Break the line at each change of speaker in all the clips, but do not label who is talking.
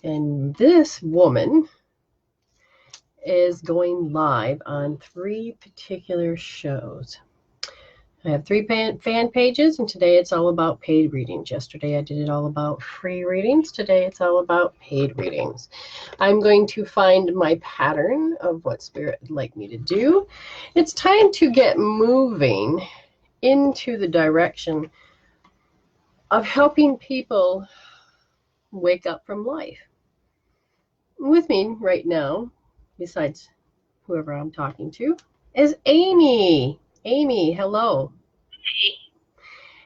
And this woman is going live on 3 particular shows. I have 3 fan pages, and today it's all about paid readings. Yesterday I did it all about free readings. Today it's all about paid readings. I'm going to find my pattern of what Spirit would like me to do. It's time to get moving into the direction of helping people wake up from life. With me right now, besides whoever I'm talking to, is Amy. Amy, hello.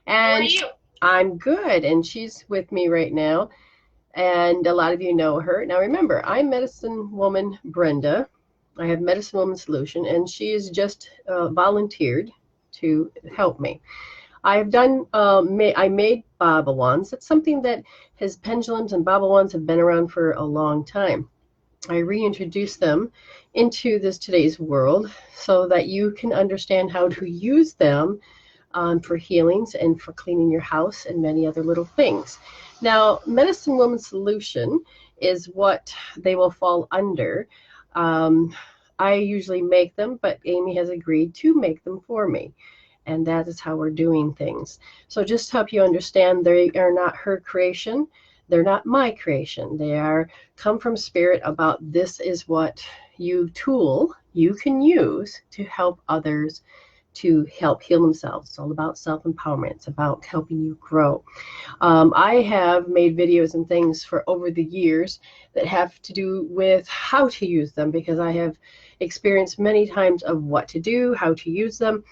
And
how are you?
I'm good, and she's with me right now, and a lot of you know her. Now remember, I'm Medicine Woman Brenda. I have Medicine Woman Solution, and she is just volunteered to help me. I've done, I made bobble wands. It's something that pendulums and bobble wands have been around for a long time. I reintroduced them into today's world so that you can understand how to use them for healings and for cleaning your house and many other little things. Now, Medicine Woman Solution is what they will fall under. I usually make them, but Amy has agreed to make them for me. And that is how we're doing things. So just to help you understand, they are not her creation. They're not my creation. They are come from Spirit about this is what you can use to help others to help heal themselves. It's all about self-empowerment. It's about helping you grow. I have made videos and things for over the years that have to do with how to use them, because I have experienced many times of what to do, how to use them.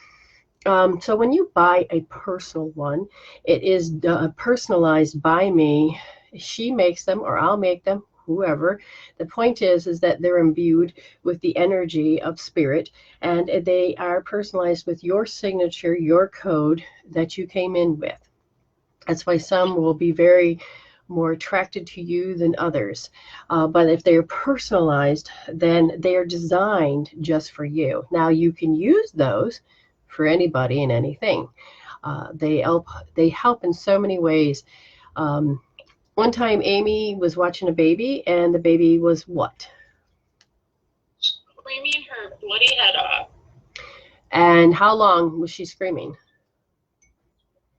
So when you buy a personal one, it is personalized by me. She makes them, or I'll make them, whoever. The point is that they're imbued with the energy of Spirit, and they are personalized with your signature, your code that you came in with. That's why some will be very more attracted to you than others. But if they are personalized, then they are designed just for you. Now you can use those for anybody and anything. They help in so many ways. One time Amy was watching a baby, and the baby was what?
Screaming her bloody head off.
And how long was she screaming?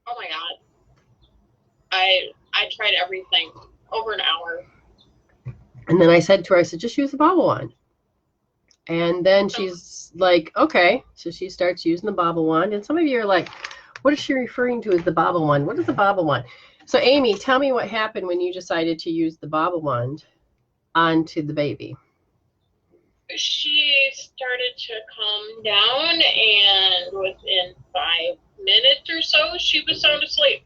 Oh my God. I tried everything. Over an hour.
And then I said to her, just use the bobble wand. And then she's like, okay. So she starts using the bobble wand. And some of you are like, what is she referring to as the bobble wand? What is the bobble wand? So Amy, tell me what happened when you decided to use the bobble wand onto the baby.
She started to calm down, and within 5 minutes or so, she was sound asleep.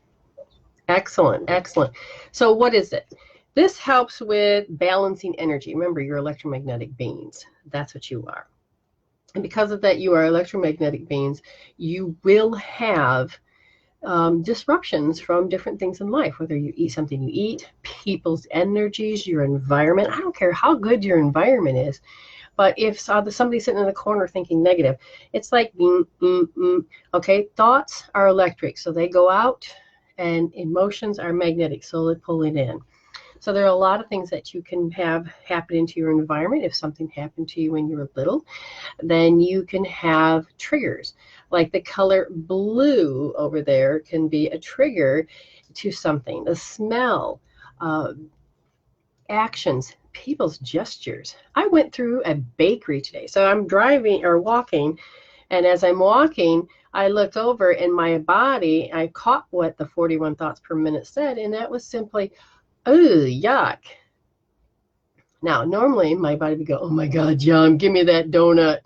Excellent, excellent. So what is it? This helps with balancing energy. Remember, you're electromagnetic beings. That's what you are. And because of that, you are electromagnetic beings. You will have disruptions from different things in life, whether you eat something you eat, people's energies, your environment. I don't care how good your environment is, but if somebody's sitting in the corner thinking negative, it's like, okay, thoughts are electric, so they go out, and emotions are magnetic, so they pull it in. So there are a lot of things that you can have happen into your environment. If something happened to you when you were little, then you can have triggers. Like the color blue over there can be a trigger to something. The smell, actions, people's gestures. I went through a bakery today. So I'm driving or walking, and as I'm walking, I looked over in my body. I caught what the 41 thoughts per minute said, and that was simply, oh, yuck. Now, normally my body would go, oh my God, Yum, give me that donut.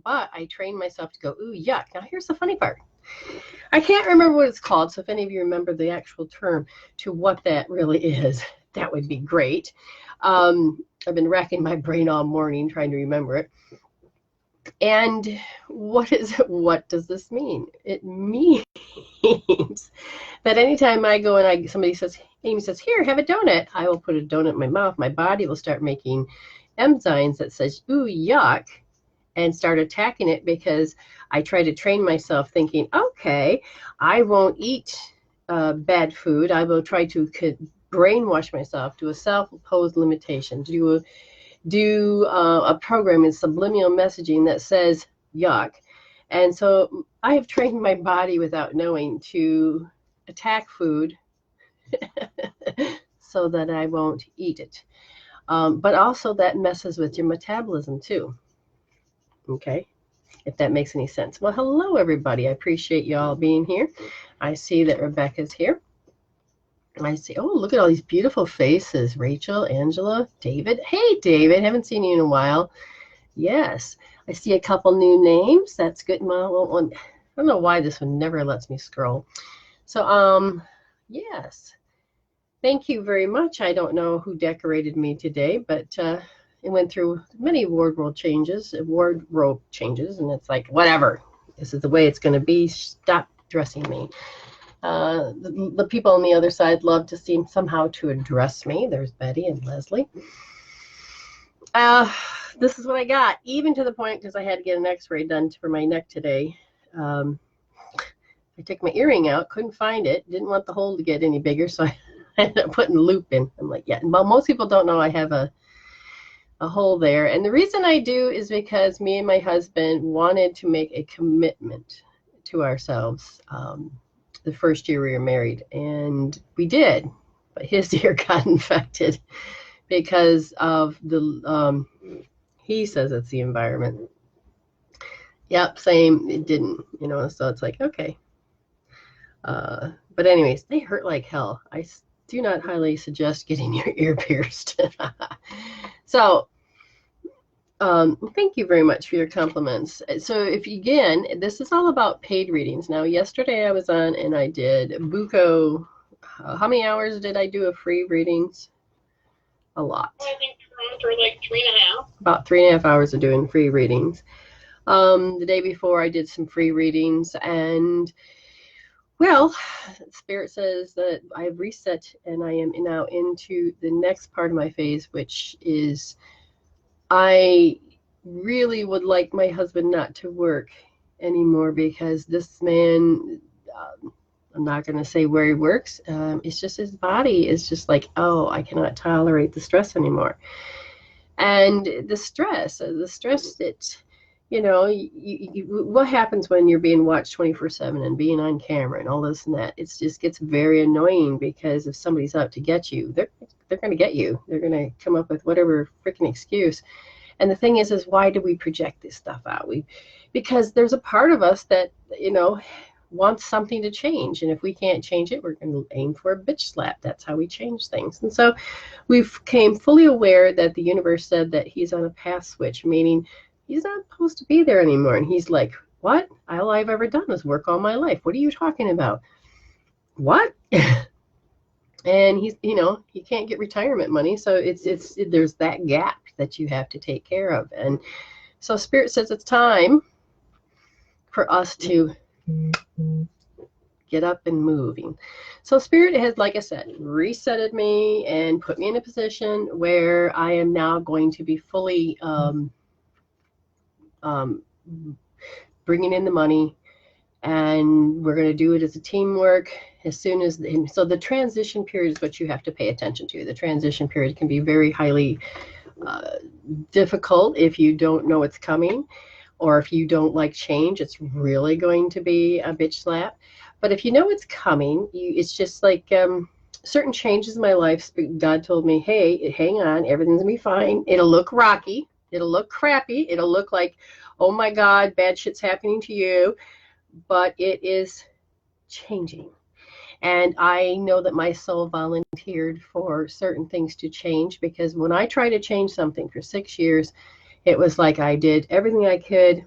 But I trained myself to go, ooh, yuck. Now, here's the funny part. I can't remember what it's called, so if any of you remember the actual term to what that really is, that would be great. I've been racking my brain all morning trying to remember it. And what does this mean? It means that anytime I go and somebody says, Amy says, here, have a donut, I will put a donut in my mouth. My body will start making enzymes that says, ooh, yuck, and start attacking it, because I try to train myself thinking, okay, I won't eat bad food. I will try to brainwash myself to a self-imposed limitation, to do a program in subliminal messaging that says yuck. And so I have trained my body without knowing to attack food so that I won't eat it. But also that messes with your metabolism too. Okay, if that makes any sense. Well, hello everybody. I appreciate y'all being here. I see that Rebecca's here. I see, oh, look at all these beautiful faces. Rachel, Angela, David. Hey, David, haven't seen you in a while. Yes, I see a couple new names. That's good. Well, I don't know why this one never lets me scroll. So, yes. Thank you very much. I don't know who decorated me today, but it went through many wardrobe changes, and it's like, whatever. This is the way it's going to be. Stop dressing me. The people on the other side love to seem somehow to address me. There's Betty and Leslie. This is what I got, even to the point, because I had to get an x-ray done for my neck today. I took my earring out, couldn't find it, didn't want the hole to get any bigger, so I ended up putting a loop in. I'm like, yeah, well, most people don't know I have a hole there. And the reason I do is because me and my husband wanted to make a commitment to ourselves the first year we were married, and we did, but his ear got infected because of the he says it's the environment. Yep, same. It didn't, so it's like, okay. But anyways, they hurt like hell. I do not highly suggest getting your ear pierced. So thank you very much for your compliments. So this is all about paid readings. Now, yesterday I was on and I did Buco. How many hours did I do of free readings? A lot.
I think we're on for like 3.5.
About 3.5 hours of doing free readings. The day before I did some free readings, and well, Spirit says that I've reset and I am now into the next part of my phase, which is I really would like my husband not to work anymore, because this man, I'm not going to say where he works, it's just his body is just like, oh, I cannot tolerate the stress anymore. And the stress that, what happens when you're being watched 24/7 and being on camera and all this and that? It just gets very annoying, because if somebody's out to get you, they're going to get you. They're going to come up with whatever freaking excuse. And the thing is why do we project this stuff out? Because there's a part of us that, wants something to change. And if we can't change it, we're going to aim for a bitch slap. That's how we change things. And so we've came fully aware that the universe said that he's on a path switch, meaning he's not supposed to be there anymore. And he's like, what? All I've ever done is work all my life. What are you talking about? What? And he's, he can't get retirement money. So there's that gap that you have to take care of. And so Spirit says it's time for us to get up and moving. So Spirit has, like I said, resetted me and put me in a position where I am now going to be fully bringing in the money, and we're going to do it as a teamwork. So the transition period is what you have to pay attention to. The transition period can be very highly difficult if you don't know it's coming, or if you don't like change. It's really going to be a bitch slap. But if you know it's coming, it's just like certain changes in my life. God told me, hey, hang on, everything's going to be fine. It'll look rocky. It'll look crappy. It'll look like, oh my God, bad shit's happening to you. But it is changing. And I know that my soul volunteered for certain things to change, because when I tried to change something for 6 years, it was like I did everything I could.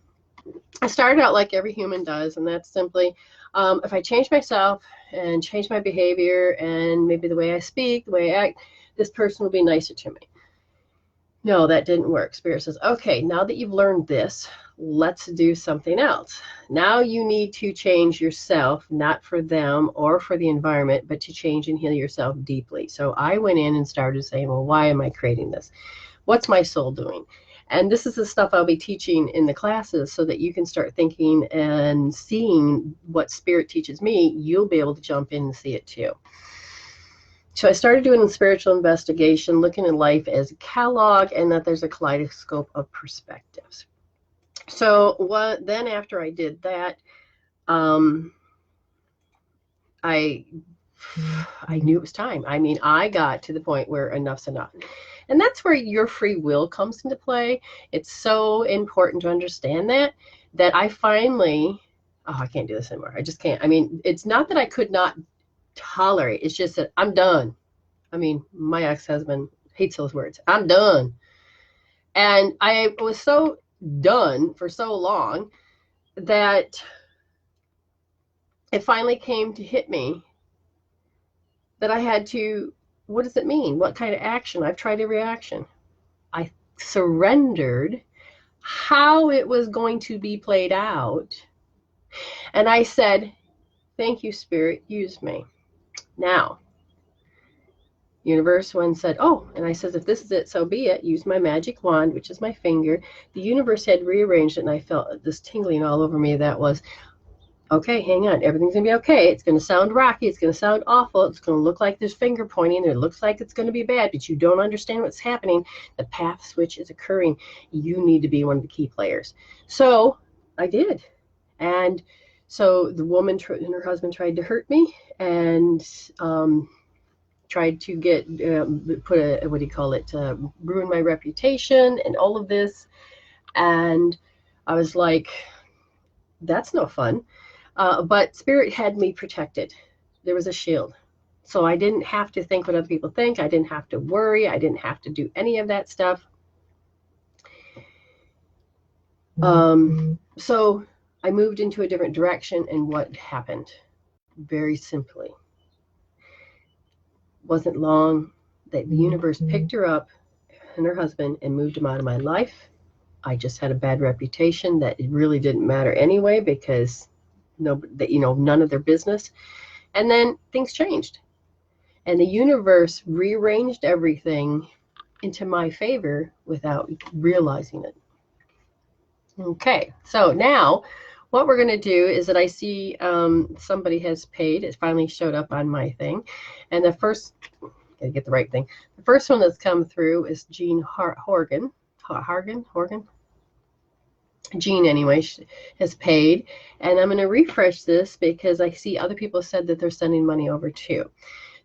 I started out like every human does, and that's simply, if I change myself and change my behavior and maybe the way I speak, the way I act, this person will be nicer to me. No, that didn't work. Spirit says, okay, now that you've learned this, let's do something else. Now you need to change yourself, not for them or for the environment, but to change and heal yourself deeply. So I went in and started saying, well, why am I creating this? What's my soul doing? And this is the stuff I'll be teaching in the classes, so that you can start thinking and seeing what Spirit teaches me. You'll be able to jump in and see it too. So I started doing a spiritual investigation, looking at life as a catalog and that there's a kaleidoscope of perspectives. So then after I did that, I knew it was time. I mean, I got to the point where enough's enough. And that's where your free will comes into play. It's so important to understand that I finally, oh, I can't do this anymore. I just can't. I mean, it's not that I could not tolerate. It's just that I'm done. I mean, my ex-husband hates those words. I'm done. And I was so done for so long that it finally came to hit me that I had to, what does it mean? What kind of action? I've tried every action. I surrendered how it was going to be played out. And I said, thank you, Spirit, use me. Now, universe one said, oh, and I says, if this is it, so be it. Use my magic wand, which is my finger. The universe had rearranged it, and I felt this tingling all over me. That was, okay, hang on. Everything's going to be okay. It's going to sound rocky. It's going to sound awful. It's going to look like there's finger pointing. It looks like it's going to be bad, but you don't understand what's happening. The path switch is occurring. You need to be one of the key players. So I did. And so the woman and her husband tried to hurt me and tried to get, put a, what do you call it, ruin my reputation and all of this. And I was like, that's no fun. But Spirit had me protected. There was a shield. So I didn't have to think what other people think. I didn't have to worry. I didn't have to do any of that stuff. So I moved into a different direction, and what happened? Very simply. Wasn't long that the universe picked her up and her husband and moved them out of my life. I just had a bad reputation that it really didn't matter anyway because none of their business. And then things changed. And the universe rearranged everything into my favor without realizing it. Okay, so now what we're going to do is that I see somebody has paid. It finally showed up on my thing. And the first, gotta get the right thing. The first one that's come through is Jean Horgan. Jean, anyway, has paid. And I'm going to refresh this because I see other people said that they're sending money over too.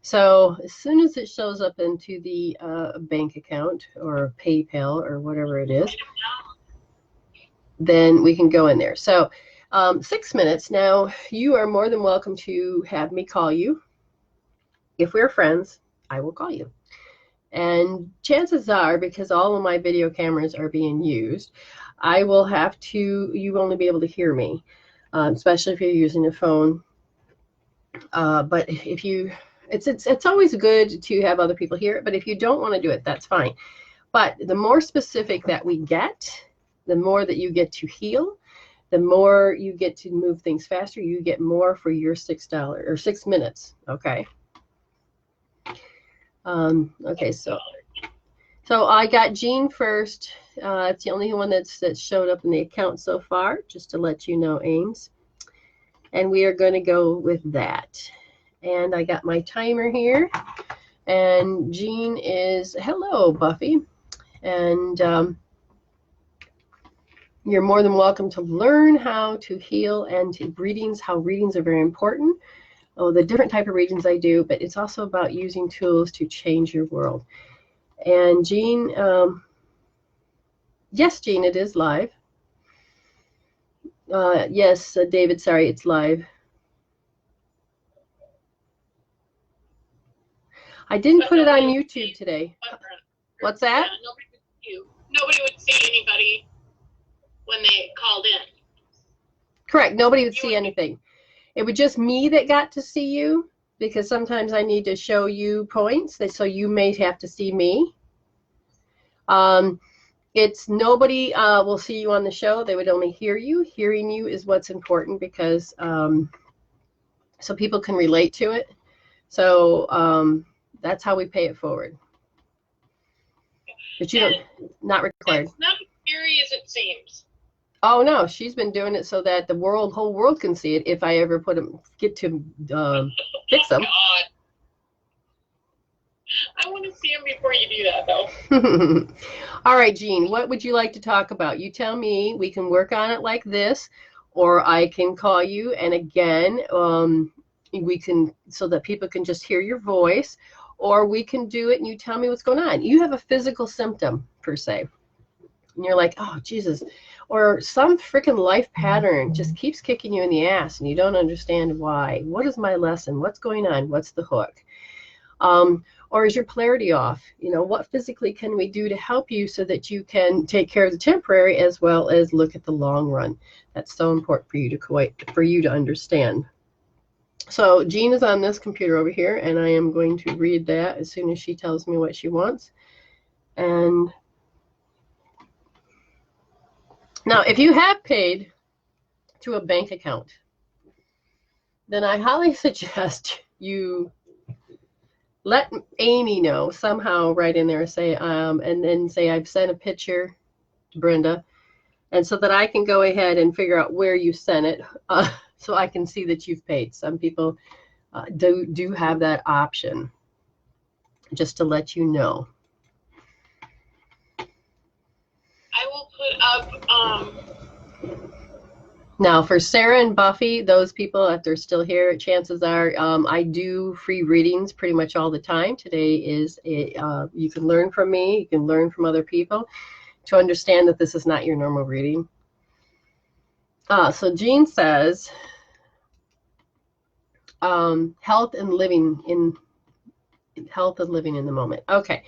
So as soon as it shows up into the bank account or PayPal or whatever it is, then we can go in there. So 6 minutes. Now, you are more than welcome to have me call you. If we're friends, I will call you. And chances are, because all of my video cameras are being used, I will have to, you only be able to hear me, especially if you're using a phone. But if you, it's always good to have other people hear it, but if you don't want to do it, that's fine. But the more specific that we get, the more that you get to heal, the more you get to move things faster, you get more for your $6 or 6 minutes. Okay. Okay, so I got Jean first. It's the only one that's showed up in the account so far, just to let you know, Ames. And we are going to go with that. And I got my timer here. And Jean is, hello, Buffy. And you're more than welcome to learn how to heal and to readings, how readings are very important. Oh, the different type of readings I do, but it's also about using tools to change your world. And Jean, yes, Jean, it is live. Yes, David, sorry, it's live. I didn't put it on YouTube today. What's that?
Yeah, nobody would see anybody when they called in.
Correct. Nobody would see anything. It was just me that got to see you, because sometimes I need to show you points, so you may have to see me. It's nobody will see you on the show. They would only hear you. Hearing you is what's important, because so people can relate to it. So that's how we pay it forward. But you don't, not required.
It's not as scary as it seems.
Oh no, she's been doing it so that the whole world can see it. If I ever get to fix them.
I want to see him before you do that, though.
All right, Jean, what would you like to talk about? You tell me. We can work on it like this, or I can call you, and again, we can, so that people can just hear your voice, or we can do it and you tell me what's going on. You have a physical symptom, per se, and you're like, oh, Jesus, or some freaking life pattern just keeps kicking you in the ass and you don't understand why. What is my lesson? What's going on? What's the hook? Or is your polarity off? You know, what physically can we do to help you so that you can take care of the temporary as well as look at the long run? That's so important for you to understand. So Jean is on this computer over here, and I am going to read that as soon as she tells me what she wants. And now, if you have paid to a bank account, then I highly suggest you let Amy know somehow, right in there, say, and then say, I've sent a picture to Brenda, and so that I can go ahead and figure out where you sent it, so I can see that you've paid. Some people do have that option, just to let you know.
I will put up
Now, for Sarah and Buffy, those people, if they're still here, chances are I do free readings pretty much all the time. Today is you can learn from me, you can learn from other people to understand that this is not your normal reading. So Jean says, health and living in the moment. Okay,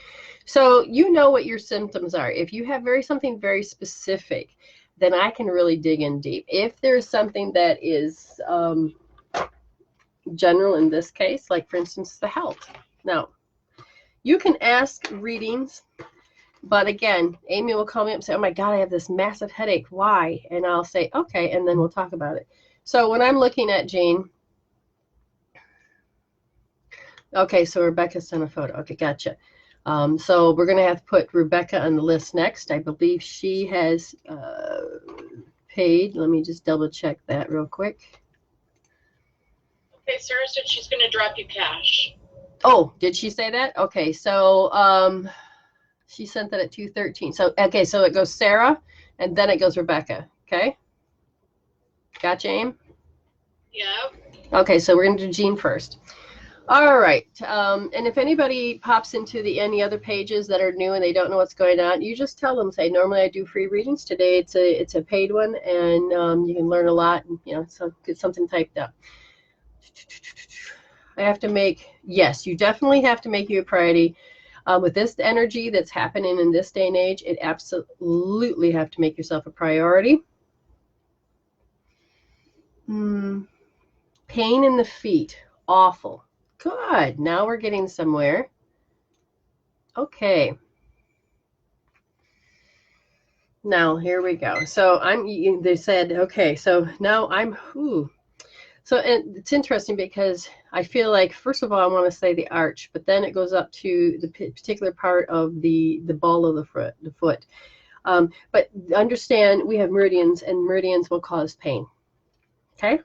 so you know what your symptoms are. If you have something very specific, then I can really dig in deep. If there's something that is general in this case, like for instance, the health. Now, you can ask readings, but again, Amy will call me up and say, oh my God, I have this massive headache. Why? And I'll say, okay, and then we'll talk about it. So when I'm looking at Jean, okay, so Rebecca sent a photo. Okay, gotcha. So we're going to have to put Rebecca on the list next. I believe she has paid. Let me just double check that real quick.
Okay, Sarah said she's going to drop you cash.
Oh, did she say that? Okay, so she sent that at 2:13. So, okay, so it goes Sarah, and then it goes Rebecca. Okay? Gotcha, Aim?
Yep.
Okay, so we're going to do Jean first. All right, and if anybody pops into any other pages that are new and they don't know what's going on, you just tell them, say, normally I do free readings. Today it's a paid one, and you can learn a lot, and, you know, so get something typed up. I have to make, yes, you definitely have to make you a priority. With this energy that's happening in this day and age, it absolutely have to make yourself a priority. Pain in the feet, awful. Good. Now we're getting somewhere. Okay. Now here we go. So they said, okay, so now So it's interesting because I feel like, first of all, I want to say the arch, but then it goes up to the particular part of the ball of the foot. But understand, we have meridians, and meridians will cause pain. Okay.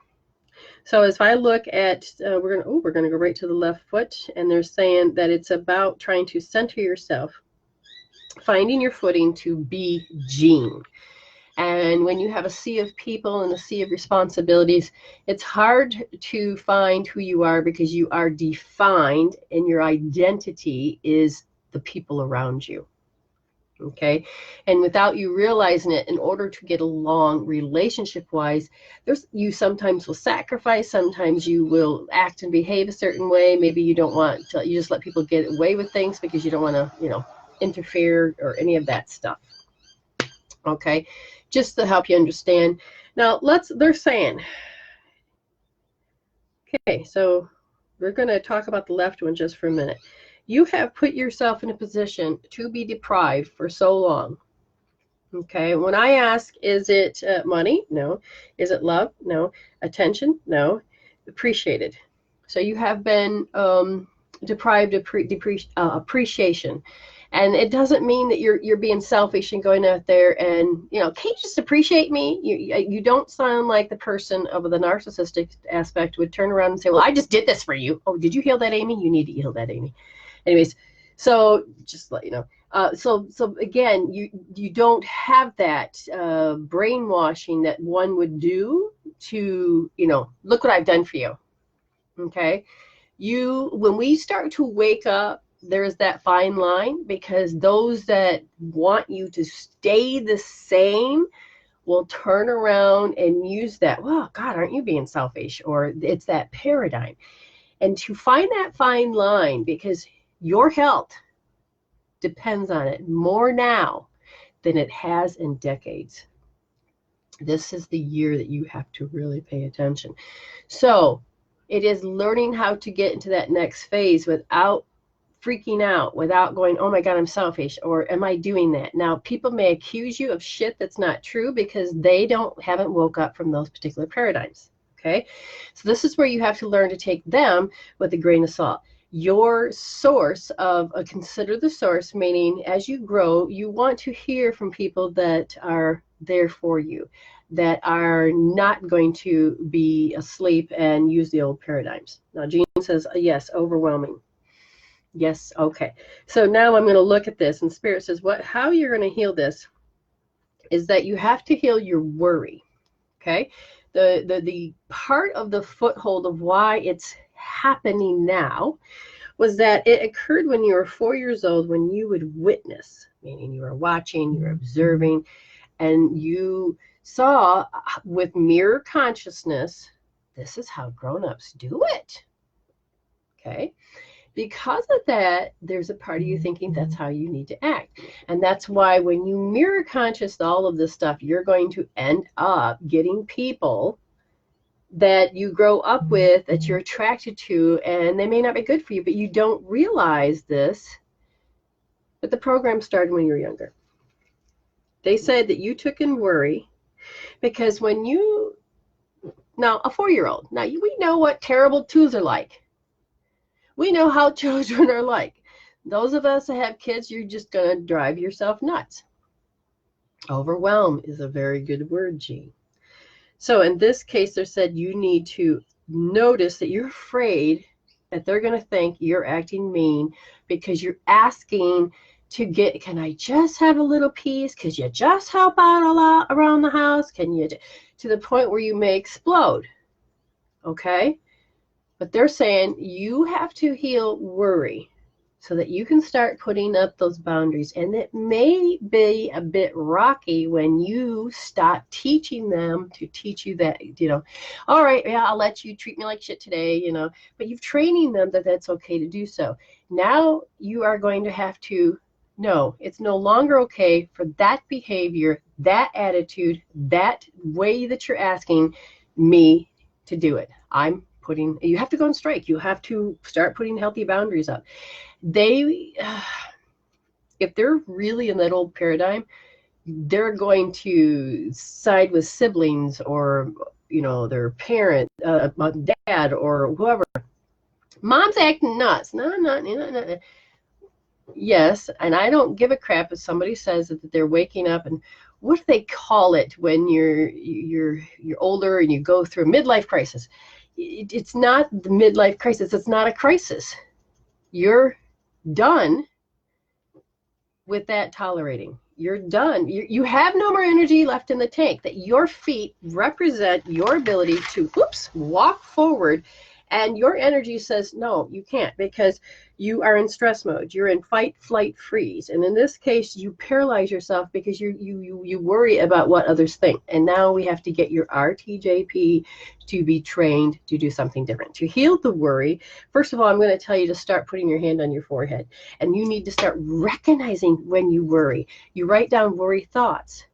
So if I look at, we're gonna go right to the left foot, and they're saying that it's about trying to center yourself, finding your footing to be Jean. And when you have a sea of people and a sea of responsibilities, it's hard to find who you are because you are defined, and your identity is the people around you. Okay, and without you realizing it, in order to get along relationship-wise, you sometimes will sacrifice, sometimes you will act and behave a certain way. Maybe you don't want to, you just let people get away with things because you don't want to, you know, interfere or any of that stuff. Okay, just to help you understand. Now they're saying, okay, so we're going to talk about the left one just for a minute. You have put yourself in a position to be deprived for so long. Okay, when I ask, is it money? No. Is it love? No. Attention? No. Appreciated. So you have been deprived of appreciation. And it doesn't mean that you're being selfish and going out there and, you know, can't you just appreciate me? You don't sound like the person of the narcissistic aspect would turn around and say, well, I just did this for you. Oh, did you heal that, Amy? You need to heal that, Amy. Anyways, So just let you know. So again, you don't have that brainwashing that one would do to, look what I've done for you. Okay. When we start to wake up, there's that fine line, because those that want you to stay the same will turn around and use that. Well, God, aren't you being selfish? Or it's that paradigm. And to find that fine line, because your health depends on it more now than it has in decades. This is the year that you have to really pay attention. So it is learning how to get into that next phase without freaking out, without going, oh my God, I'm selfish, or am I doing that? Now, people may accuse you of shit that's not true because they haven't woke up from those particular paradigms. Okay. So this is where you have to learn to take them with a grain of salt. Your source of consider the source, meaning as you grow, you want to hear from people that are there for you, that are not going to be asleep and use the old paradigms. Now, Jean says, yes, overwhelming. Yes, okay. So now I'm going to look at this, and Spirit says, how you're going to heal this is that you have to heal your worry. Okay? The part of the foothold of why it's happening now was that it occurred when you were 4 years old, when you would witness, meaning you were watching, you were observing, and you saw with mirror consciousness, this is how grown-ups do it. Okay? Because of that, there's a part of you thinking that's how you need to act. And that's why when you mirror conscious all of this stuff, you're going to end up getting people that you grow up with, that you're attracted to, and they may not be good for you, but you don't realize this. But the program started when you were younger. They said that you took in worry because now a 4-year-old, now we know what terrible twos are like. We know how children are like. Those of us that have kids, you're just going to drive yourself nuts. Overwhelm is a very good word, Jean. So in this case, they said you need to notice that you're afraid that they're going to think you're acting mean because you're asking to get, can I just have a little peace? Could you just help out a lot around the house? Can you, to the point where you may explode. Okay? But they're saying you have to heal worry so that you can start putting up those boundaries. And it may be a bit rocky when you stop teaching them to teach you that, all right, yeah, I'll let you treat me like shit today, but you've training them that that's okay to do so. Now you are going to have to know it's no longer okay for that behavior, that attitude, that way that you're asking me to do it. You have to go on strike. You have to start putting healthy boundaries up. If they're really in that old paradigm, they're going to side with siblings or, their parent, dad or whoever. Mom's acting nuts. No. Yes, and I don't give a crap if somebody says that they're waking up, and what do they call it when you're older and you go through a midlife crisis? It's not the midlife crisis. It's not a crisis. You're done with that tolerating. You're done. You have no more energy left in the tank. That your feet represent your ability to, walk forward. And your energy says, no, you can't, because you are in stress mode. You're in fight, flight, freeze. And in this case, you paralyze yourself because you worry about what others think. And now we have to get your RTJP to be trained to do something different. To heal the worry, first of all, I'm going to tell you to start putting your hand on your forehead. And you need to start recognizing when you worry. You write down worry thoughts.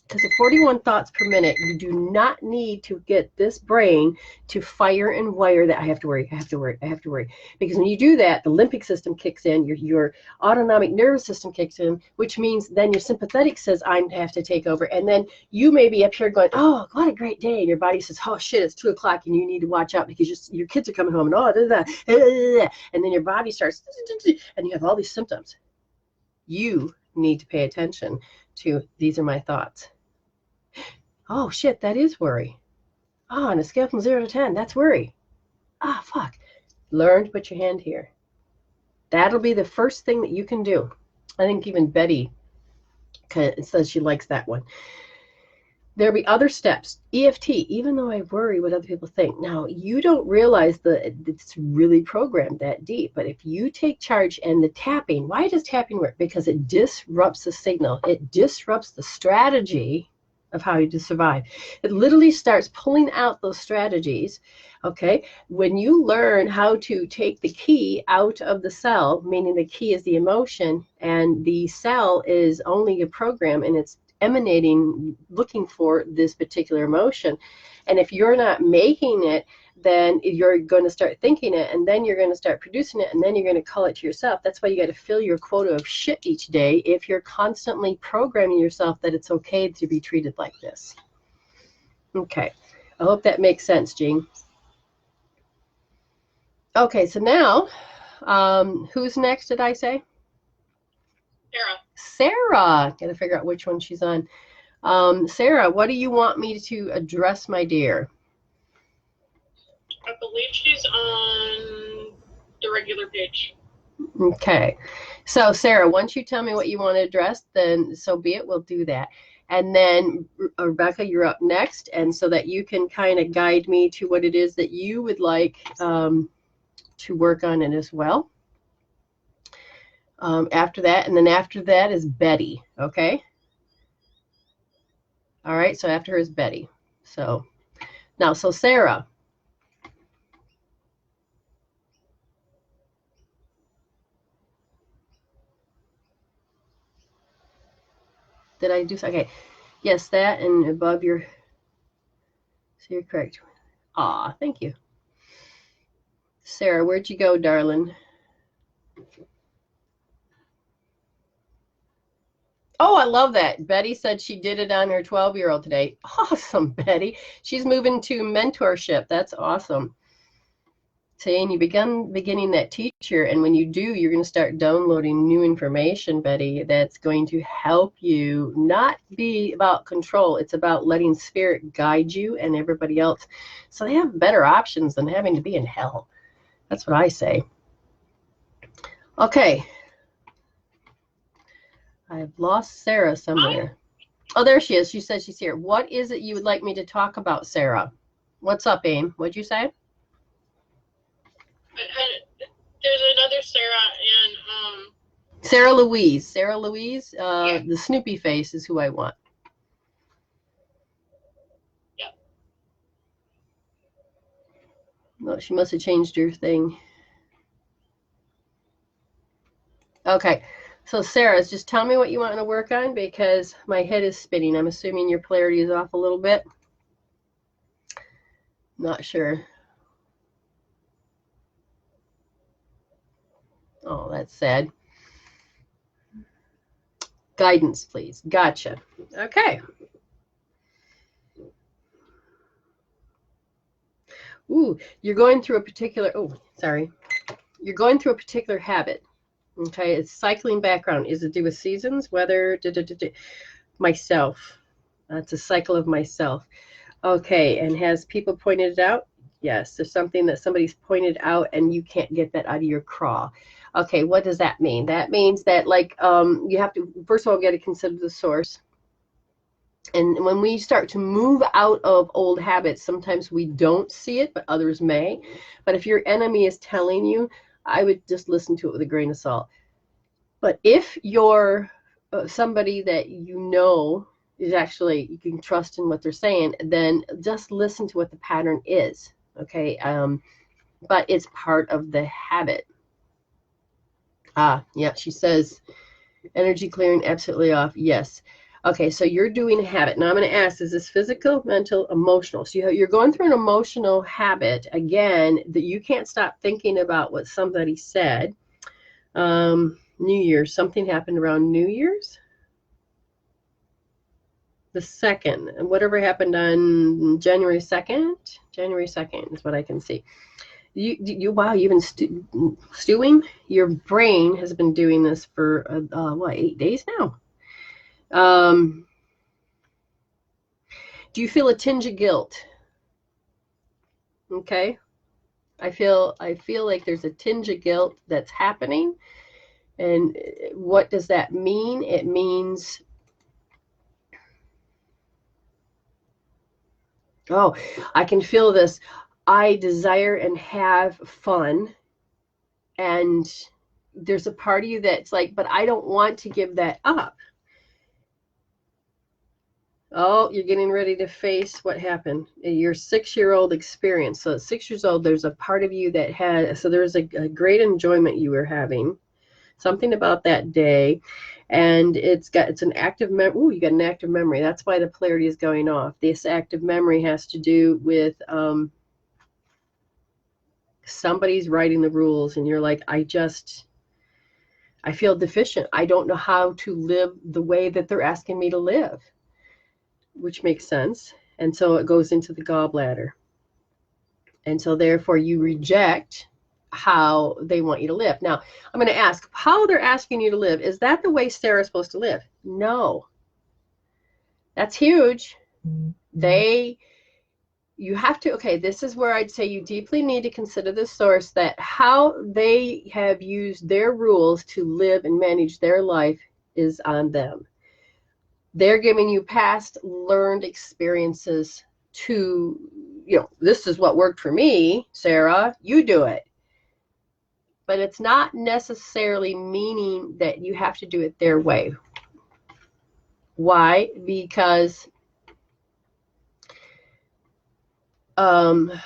Because at 41 thoughts per minute, you do not need to get this brain to fire and wire that I have to worry, I have to worry, I have to worry. Because when you do that, the limbic system kicks in, your autonomic nervous system kicks in, which means then your sympathetic says, I have to take over. And then you may be up here going, oh, what a great day. And your body says, oh, shit, it's 2 o'clock and you need to watch out because your kids are coming home. And and then your body starts, and you have all these symptoms. You need to pay attention to, these are my thoughts. Oh, shit, that is worry. Oh, on a scale from 0 to 10, that's worry. Ah, fuck. Learn to put your hand here. That'll be the first thing that you can do. I think even Betty says she likes that one. There'll be other steps. EFT, even though I worry what other people think. Now, you don't realize that it's really programmed that deep, but if you take charge and the tapping, why does tapping work? Because it disrupts the signal. It disrupts the strategy of how you survive. It literally starts pulling out those strategies. Okay, when you learn how to take the key out of the cell, meaning the key is the emotion and the cell is only a program and it's emanating, looking for this particular emotion. And if you're not making it, then you're going to start thinking it, and then you're going to start producing it, and then you're going to call it to yourself. That's why you got to fill your quota of shit each day if you're constantly programming yourself that it's okay to be treated like this. Okay, I hope that makes sense, Jean. Okay, so now, who's next, did I say? Sarah. Got to figure out which one she's on. Sarah, what do you want me to address, my dear?
I believe she's on the regular page.
Okay. So, Sarah, once you tell me what you want to address, then so be it. We'll do that. And then, Rebecca, you're up next. And so that you can kind of guide me to what it is that you would like to work on it as well. After that, and then after that is Betty. Okay. All right. So after her is Betty. So now, so Sarah. Did I do so? Okay. Yes, that and above your. So you're correct. Aw, thank you. Sarah, where'd you go, darling? Oh, I love that. Betty said she did it on her 12-year-old today. Awesome, Betty. She's moving to mentorship. That's awesome. Saying you beginning that teacher, and when you do, you're going to start downloading new information, Betty, that's going to help you not be about control. It's about letting spirit guide you and everybody else so they have better options than having to be in hell. That's what I say. Okay. I've lost Sarah somewhere. Oh, there she is. She said she's here. What is it you would like me to talk about, Sarah? What's up, Aim? What'd you say?
There's another Sarah and
Sarah Louise. Sarah Louise, yeah. The Snoopy face is who I want.
Yeah.
Well, she must have changed her thing. Okay. So Sarah, just tell me what you want to work on because my head is spinning. I'm assuming your polarity is off a little bit. Not sure. Oh, that's sad. Guidance, please. Gotcha. Okay. Ooh, you're going through a particular, you're going through a particular habit. Okay, it's cycling background. Is it to do with seasons, weather, myself? It's a cycle of myself. Okay, and has people pointed it out? Yes, there's something that somebody's pointed out and you can't get that out of your craw. Okay, what does that mean? That means that you have to, first of all, get to consider the source. And when we start to move out of old habits, sometimes we don't see it, but others may. But if your enemy is telling you, I would just listen to it with a grain of salt. But if you're somebody that you know is actually, you can trust in what they're saying, then just listen to what the pattern is, okay? But it's part of the habit. Yeah, she says, energy clearing absolutely off. Yes. Okay, so you're doing a habit. Now I'm going to ask, is this physical, mental, emotional? So you're going through an emotional habit, again, that you can't stop thinking about what somebody said. New Year's, something happened around New Year's? The 2nd, and whatever happened on January 2nd? January 2nd is what I can see. Wow, you've been stewing? Your brain has been doing this for, 8 days now? Do you feel a tinge of guilt? Okay. I feel like there's a tinge of guilt that's happening. And what does that mean? It means, oh, I can feel this. I desire and have fun. And there's a part of you that's like, but I don't want to give that up. Oh, you're getting ready to face what happened. Your 6-year-old experience. So at 6 years old, there's a part of you that had, so there's a great enjoyment you were having. Something about that day. And it's an active memory. Ooh, you got an active memory. That's why the polarity is going off. This active memory has to do with somebody's writing the rules, and you're like, I feel deficient. I don't know how to live the way that they're asking me to live, which makes sense. And so it goes into the gallbladder. And so therefore you reject how they want you to live. Now, I'm going to ask how they're asking you to live. Is that the way Sarah's supposed to live? No. That's huge. You have to, okay, this is where I'd say you deeply need to consider the source, that how they have used their rules to live and manage their life is on them. They're giving you past learned experiences to, this is what worked for me, Sarah, you do it. But it's not necessarily meaning that you have to do it their way. Why? Because let's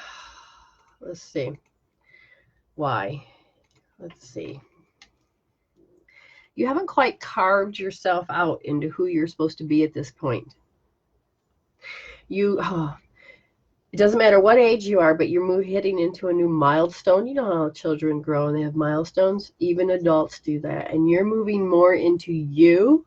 see. Why? Let's see. You haven't quite carved yourself out into who you're supposed to be at this point. It doesn't matter what age you are, but you're heading into a new milestone. You know how children grow and they have milestones? Even adults do that. And you're moving more into you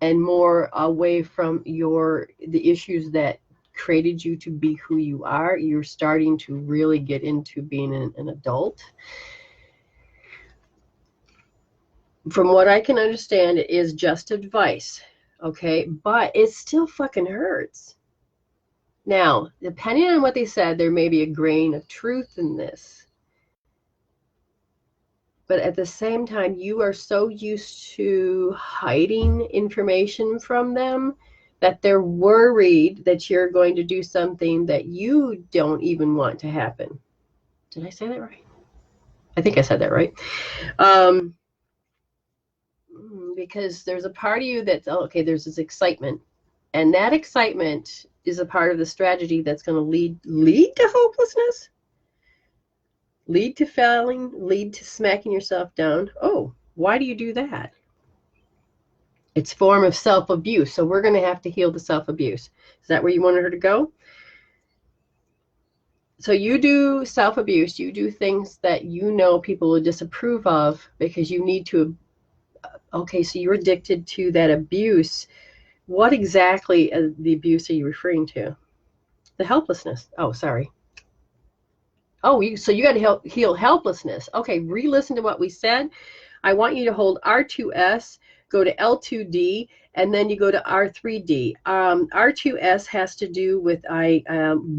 and more away from the issues that created you to be who you are. You're starting to really get into being an adult. From what I can understand, it is just advice, okay? But it still fucking hurts. Now, depending on what they said, there may be a grain of truth in this. But at the same time, you are so used to hiding information from them that they're worried that you're going to do something that you don't even want to happen. Did I say that right? I think I said that right. Because there's a part of you that's, okay, there's this excitement. And that excitement is a part of the strategy that's going to lead to hopelessness, lead to failing, lead to smacking yourself down. Oh, why do you do that? It's a form of self-abuse. So we're going to have to heal the self-abuse. Is that where you wanted her to go? So you do self-abuse. You do things that you know people will disapprove of because you need to. Okay, so you're addicted to that abuse. What exactly the abuse are you referring to? The helplessness. Oh, sorry. Oh, so you got to heal helplessness. Okay, re-listen to what we said. I want you to hold R2S, go to L2D, and then you go to R3D. R2S has to do with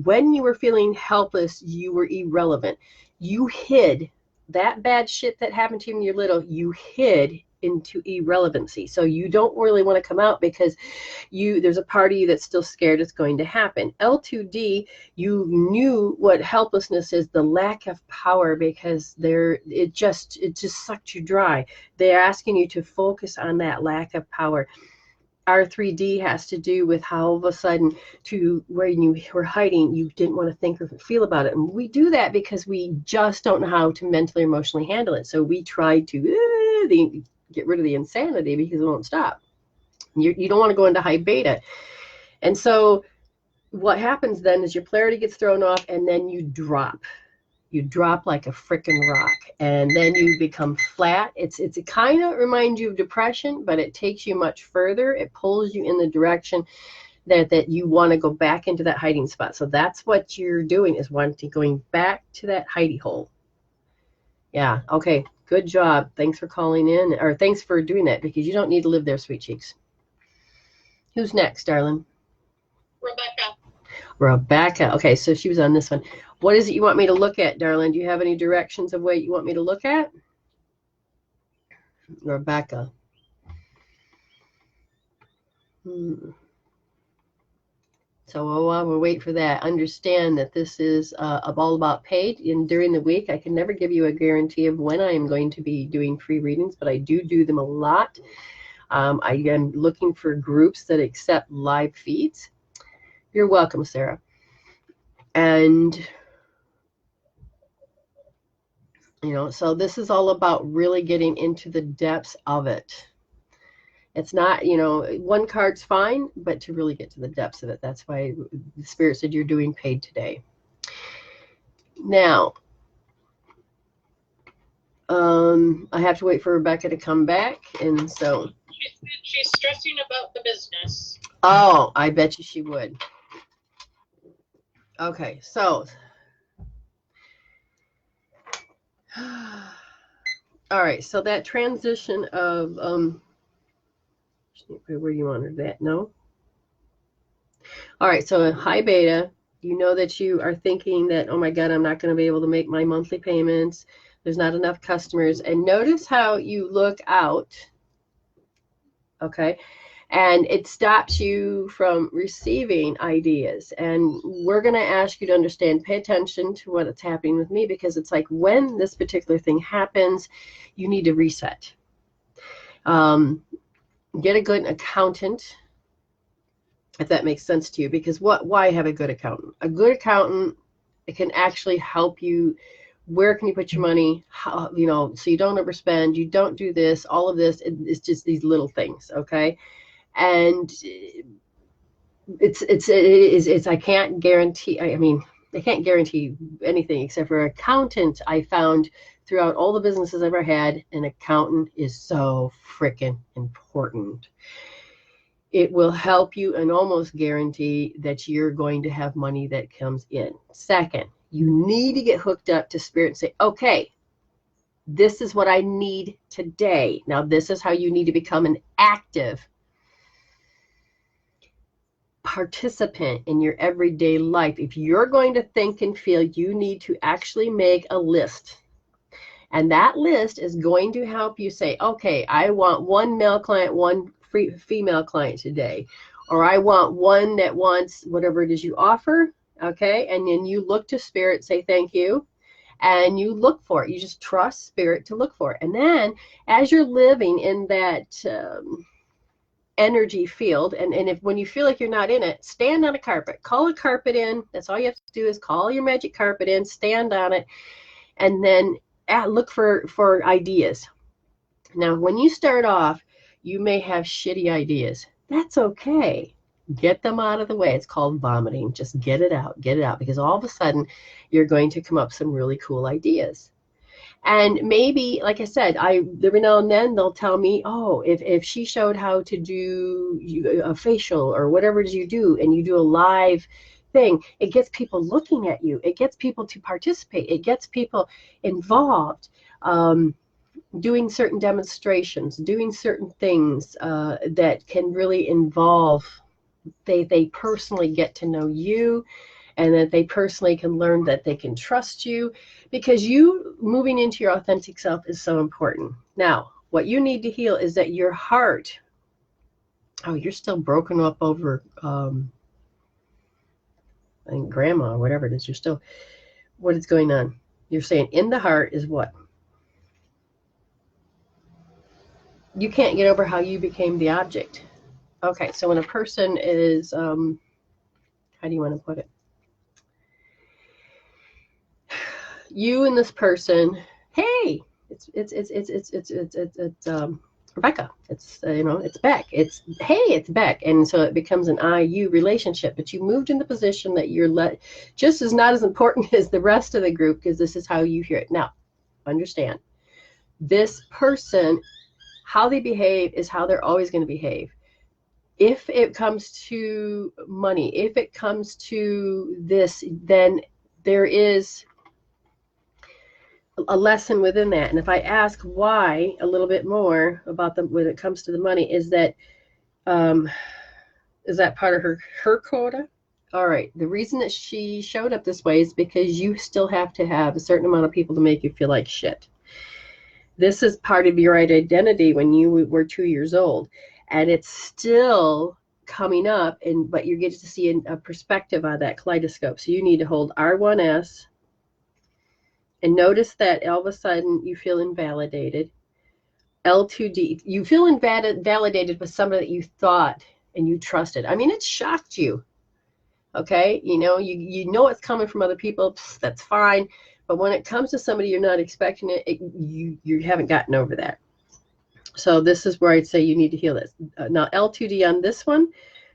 when you were feeling helpless, you were irrelevant. You hid that bad shit that happened to you when you're little. You hid into irrelevancy. So you don't really want to come out because there's a part of you that's still scared it's going to happen. L2D, you knew what helplessness is, the lack of power, because it just sucked you dry. They're asking you to focus on that lack of power. R3D has to do with how all of a sudden when you were hiding, you didn't want to think or feel about it. And we do that because we just don't know how to mentally, emotionally handle it. So we try to get rid of the insanity because it won't stop. You don't want to go into high beta. And so what happens then is your polarity gets thrown off and then you drop. You drop like a freaking rock, and then you become flat. It kind of reminds you of depression, but it takes you much further. It pulls you in the direction that you want to go back into that hiding spot. So that's what you're doing, is going back to that hidey hole. Yeah, okay, good job. Thanks for calling in, or thanks for doing that, because you don't need to live there, sweet cheeks. Who's next, darling?
Rebecca.
Rebecca. Okay, so she was on this one. What is it you want me to look at, darling? Do you have any directions of what you want me to look at? Rebecca. So while we wait for that, understand that this is all about paid. And during the week, I can never give you a guarantee of when I am going to be doing free readings, but I do them a lot. I am looking for groups that accept live feeds. You're welcome, Sarah. And, you know, so this is all about really getting into the depths of it. It's not, you know, one card's fine, but to really get to the depths of it. That's why the Spirit said you're doing paid today. Now, I have to wait for Rebecca to come back, and so.
She's stressing about the business.
Oh, I bet you she would. Okay, so. All right, so that transition of, where do you want her that? No? All right, so high beta, you know that you are thinking that, oh my God, I'm not going to be able to make my monthly payments. There's not enough customers. And notice how you look out, okay? And it stops you from receiving ideas. And we're going to ask you to understand, pay attention to what's happening with me, because it's like when this particular thing happens, you need to reset. Get a good accountant, if that makes sense to you, because why have a good accountant? A good accountant, it can actually help you. Where can you put your money? How, you know, so you don't overspend, you don't do this, all of this. It's just these little things, okay? And it's I can't guarantee. I mean, I can't guarantee anything except for an accountant. I found throughout all the businesses I've ever had, an accountant is so freaking important. It will help you and almost guarantee that you're going to have money that comes in. Second, you need to get hooked up to Spirit and say, okay, this is what I need today. Now, this is how you need to become an active participant in your everyday life. If you're going to think and feel, you need to actually make a list. And that list is going to help you say, okay, I want one male client, one female client today, or I want one that wants whatever it is you offer, okay? And then you look to Spirit, say thank you, and you look for it. You just trust Spirit to look for it. And then as you're living in that energy field, and if when you feel like you're not in it, stand on a carpet, call a carpet in. That's all you have to do, is call your magic carpet in, stand on it, and then look for ideas. Now, when you start off, you may have shitty ideas. That's okay. Get them out of the way. It's called vomiting. Just get it out, because all of a sudden you're going to come up with some really cool ideas. And maybe, like I said, every now and then they'll tell me, oh, if she showed how to do a facial or whatever it is you do, and you do a live thing, it gets people looking at you. It gets people to participate. It gets people involved. Doing certain demonstrations, doing certain things that can really involve, they personally get to know you, and that they personally can learn that they can trust you, because you moving into your authentic self is so important. Now, what you need to heal is that your heart, oh, you're still broken up over I think grandma or whatever it is. You're still, what is going on? You're saying in the heart is what? You can't get over how you became the object. Okay, so when a person is, how do you want to put it? You and this person, hey, it's Rebecca. It's it's Beck. It's hey, it's Beck, and so it becomes an I-you relationship. But you moved in the position that you're just as not as important as the rest of the group, because this is how you hear it. Now, understand, this person, how they behave is how they're always going to behave. If it comes to money, if it comes to this, then there is a lesson within that. And if I ask why a little bit more about them when it comes to the money, is that part of her quota? All right. The reason that she showed up this way is because you still have to have a certain amount of people to make you feel like shit. This is part of your identity when you were 2 years old, and it's still coming up, but you're getting to see a perspective on that kaleidoscope. So you need to hold R1S and notice that all of a sudden you feel invalidated. L2D, you feel invalidated with somebody that you thought and you trusted. I mean, it shocked you. Okay, you know it's coming from other people. That's fine, but when it comes to somebody you're not expecting you haven't gotten over that. So this is where I'd say you need to heal this. Now L2D on this one,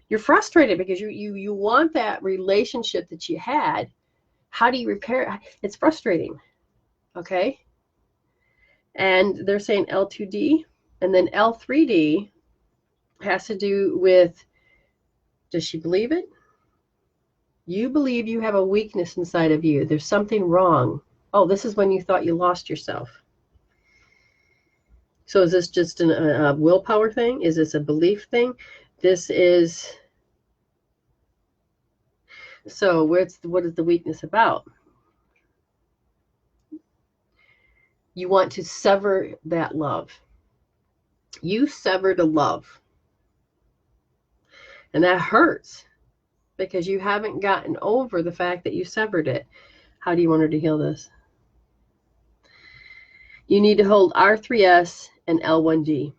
you're frustrated because you want that relationship that you had. How do you repair it? It's frustrating. Okay, and they're saying L2D, and then L3D has to do with, does she believe it? You believe you have a weakness inside of you. There's something wrong. Oh, this is when you thought you lost yourself. So is this just a willpower thing? Is this a belief thing? This is... So what is the weakness about? You want to sever that love. You severed a love. And that hurts because you haven't gotten over the fact that you severed it. How do you want her to heal this? You need to hold R3S and L1D.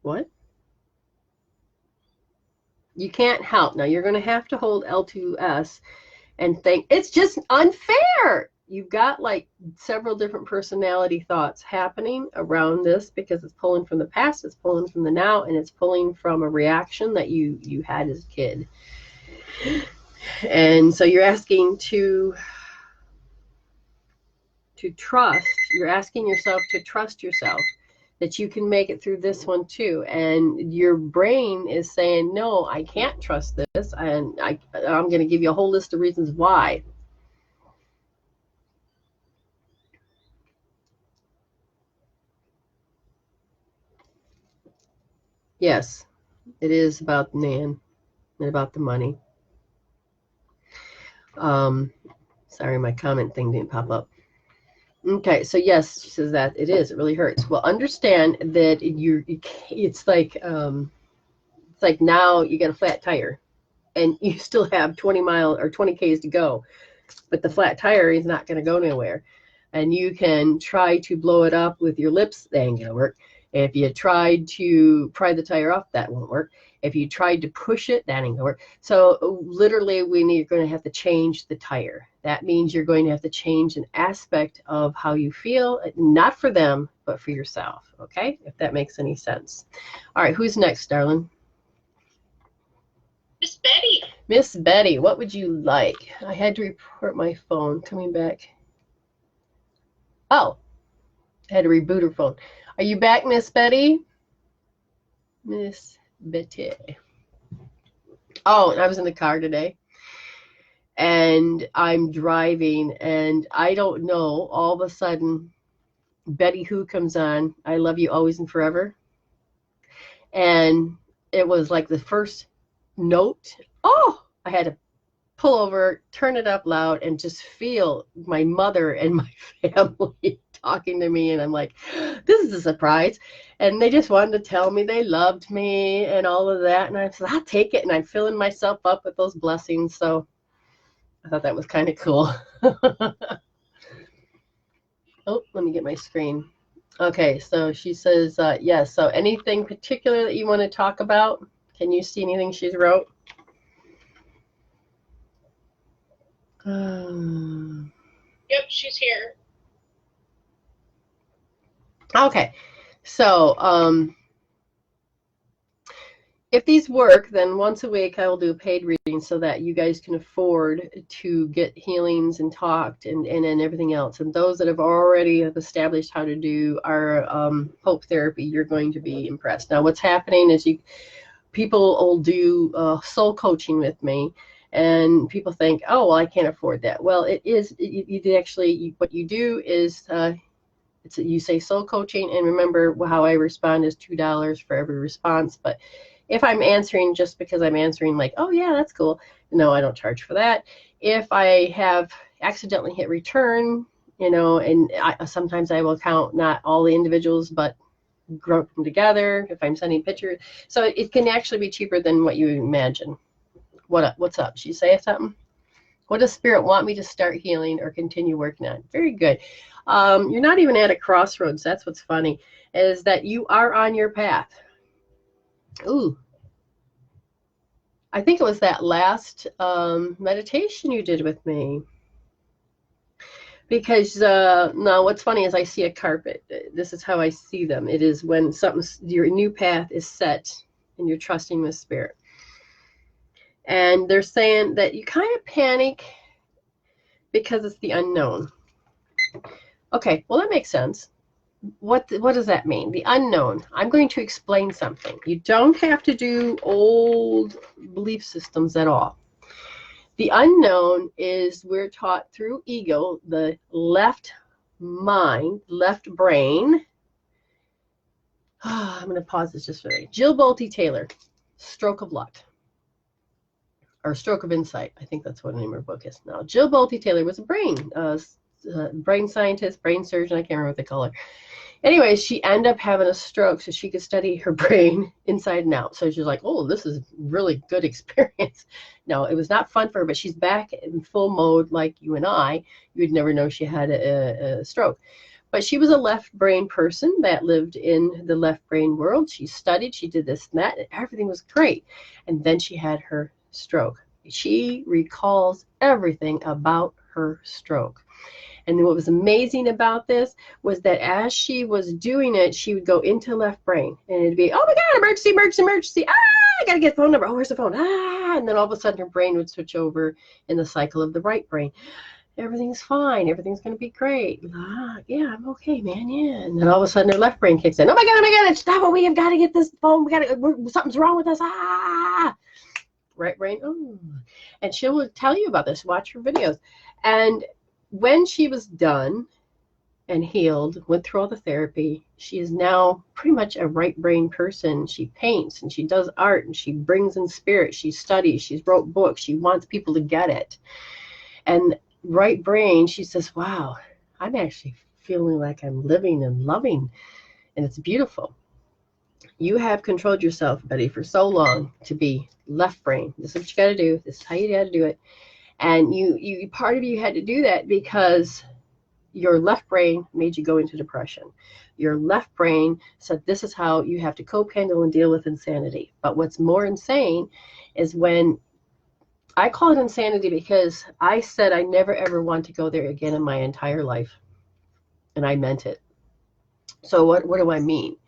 What? You can't help. Now you're going to have to hold L2S and think, it's just unfair. You've got like several different personality thoughts happening around this because it's pulling from the past, it's pulling from the now, and it's pulling from a reaction that you had as a kid. And so you're asking to trust, you're asking yourself to trust yourself that you can make it through this one too. And your brain is saying, no, I can't trust this. And I'm going to give you a whole list of reasons why. Yes, it is about Nan and about the money. Sorry, my comment thing didn't pop up. Okay, so yes, she says that it is. It really hurts. Well, understand that it's like now you got a flat tire, and you still have 20 miles or 20 Ks to go, but the flat tire is not going to go nowhere. And you can try to blow it up with your lips, that ain't going to work. If you tried to pry the tire off, that won't work. If you tried to push it, that ain't gonna work. So literally, you're going to have to change the tire. That means you're going to have to change an aspect of how you feel, not for them, but for yourself. Okay, if that makes any sense. All right, who's next, darling?
Miss Betty.
Miss Betty, what would you like? I had to report my phone. Coming back. Oh, I had to reboot her phone. Are you back, Miss Betty? Miss Betty. Oh, I was in the car today, and I'm driving, and I don't know, all of a sudden, Betty Who comes on, I Love You Always and Forever, and it was like the first note. Oh, I had to pull over, turn it up loud, and just feel my mother and my family talking to me, and I'm like, this is a surprise. And they just wanted to tell me they loved me and all of that, and I said, I'll take it, and I'm filling myself up with those blessings. So I thought that was kind of cool. Oh, let me get my screen. Okay, so she says yes. So anything particular that you want to talk about? Can you see anything she's wrote?
Yep, she's here.
Okay, so if these work, then once a week I will do a paid reading so that you guys can afford to get healings and talked and everything else. And those that have already established how to do our hope therapy, you're going to be impressed. Now, what's happening is people will do soul coaching with me, and people think, oh, well, I can't afford that. Well, it is. You actually, what you do is you say soul coaching, and remember how I respond is $2 for every response, but If I'm answering just because I'm answering like, oh yeah, that's cool, no, I don't charge for that. If I have accidentally hit return, and sometimes I will count not all the individuals, but group them together if I'm sending pictures. So it can actually be cheaper than what you imagine. What's up? She say something? What does spirit want me to start healing or continue working on? Very good. You're not even at a crossroads. That's what's funny, is that you are on your path. Ooh, I think it was that last meditation you did with me. Because now what's funny is I see a carpet. This is how I see them. It is when your new path is set and you're trusting with spirit. And they're saying that you kind of panic because it's the unknown. Okay, well, that makes sense. What does that mean? The unknown. I'm going to explain something. You don't have to do old belief systems at all. The unknown is we're taught through ego, the left mind, left brain. I'm going to pause this just for a minute. Jill Bolte Taylor, Stroke of Luck. Or Stroke of Insight. I think that's what the name of her book is now. Jill Bolte Taylor was a brain scientist, brain surgeon. I can't remember what they call her. Anyway, she ended up having a stroke so she could study her brain inside and out. So she's like, oh, this is really good experience. No, it was not fun for her, but she's back in full mode like you and I. You would never know she had a stroke. But she was a left brain person that lived in the left brain world. She studied, she did this and that, and everything was great. And then she had her stroke. She recalls everything about her stroke. And what was amazing about this was that as she was doing it, she would go into left brain and it'd be, oh my God, emergency, emergency, emergency. Ah, I got to get the phone number. Oh, where's the phone? Ah, and then all of a sudden her brain would switch over in the cycle of the right brain. Everything's fine. Everything's going to be great. Ah, yeah, I'm okay, man. Yeah. And then all of a sudden her left brain kicks in. Oh my God, stop it. We have got to get this phone. Something's wrong with us. Ah, right brain. Oh, and she will tell you about this. Watch her videos. And when she was done and healed, went through all the therapy, she is now pretty much a right brain person. She paints and she does art and she brings in spirit. She studies, she's wrote books. She wants people to get it. And right brain, she says, wow, I'm actually feeling like I'm living and loving. And it's beautiful. You have controlled yourself, Betty, for so long to be left brain. This is what you got to do. This is how you got to do it. And you part of you had to do that because your left brain made you go into depression. Your left brain said this is how you have to cope, handle, and deal with insanity. But what's more insane is when I call it insanity because I said I never ever want to go there again in my entire life. And I meant it. So what do I mean?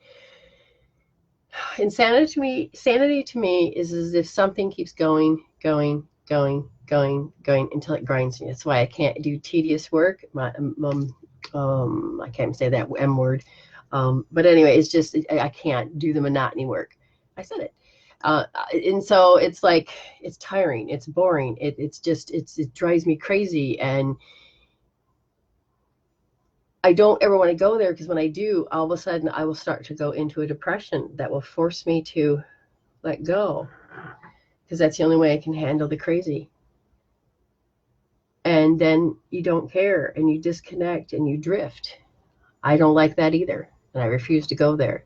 Sanity to me is as if something keeps going until it grinds me. That's why I can't do tedious work. I can't even say that M word. But anyway, it's just I can't do the monotony work. I said it. And so it's like it's tiring, it's boring, it drives me crazy, and I don't ever want to go there because when I do, all of a sudden I will start to go into a depression that will force me to let go because that's the only way I can handle the crazy. And then you don't care and you disconnect and you drift. I don't like that either, and I refuse to go there.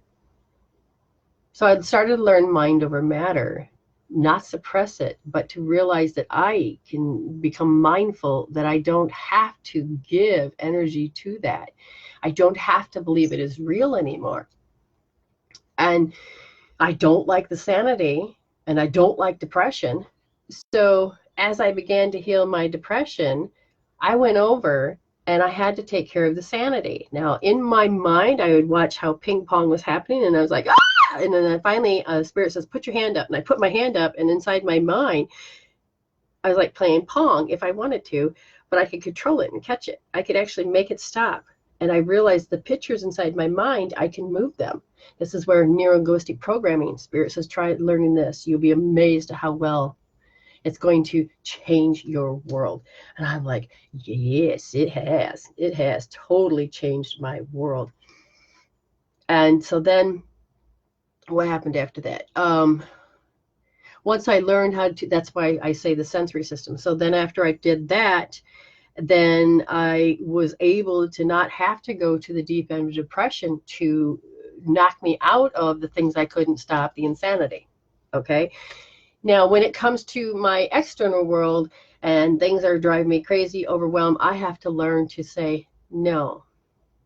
So I started to learn mind over matter, not suppress it, but to realize that I can become mindful that I don't have to give energy to that. I don't have to believe it is real anymore. And I don't like the sanity, and I don't like depression. So as I began to heal my depression, I went over and I had to take care of the sanity. Now, in my mind, I would watch how ping pong was happening, and I was like, ah! And then finally, Spirit says, put your hand up. And I put my hand up, and inside my mind, I was like playing pong if I wanted to, but I could control it and catch it. I could actually make it stop. And I realized the pictures inside my mind, I can move them. This is where neurolinguistic programming, Spirit says, try learning this. You'll be amazed at how well it's going to change your world. And I'm like, yes, it has. It has totally changed my world. And so then what happened after that? once I learned how to, that's why I say the sensory system. So then after I did that, then I was able to not have to go to the deep end of depression to knock me out of the things I couldn't stop, the insanity. Okay. Now, when it comes to my external world and things are driving me crazy, overwhelmed, I have to learn to say no,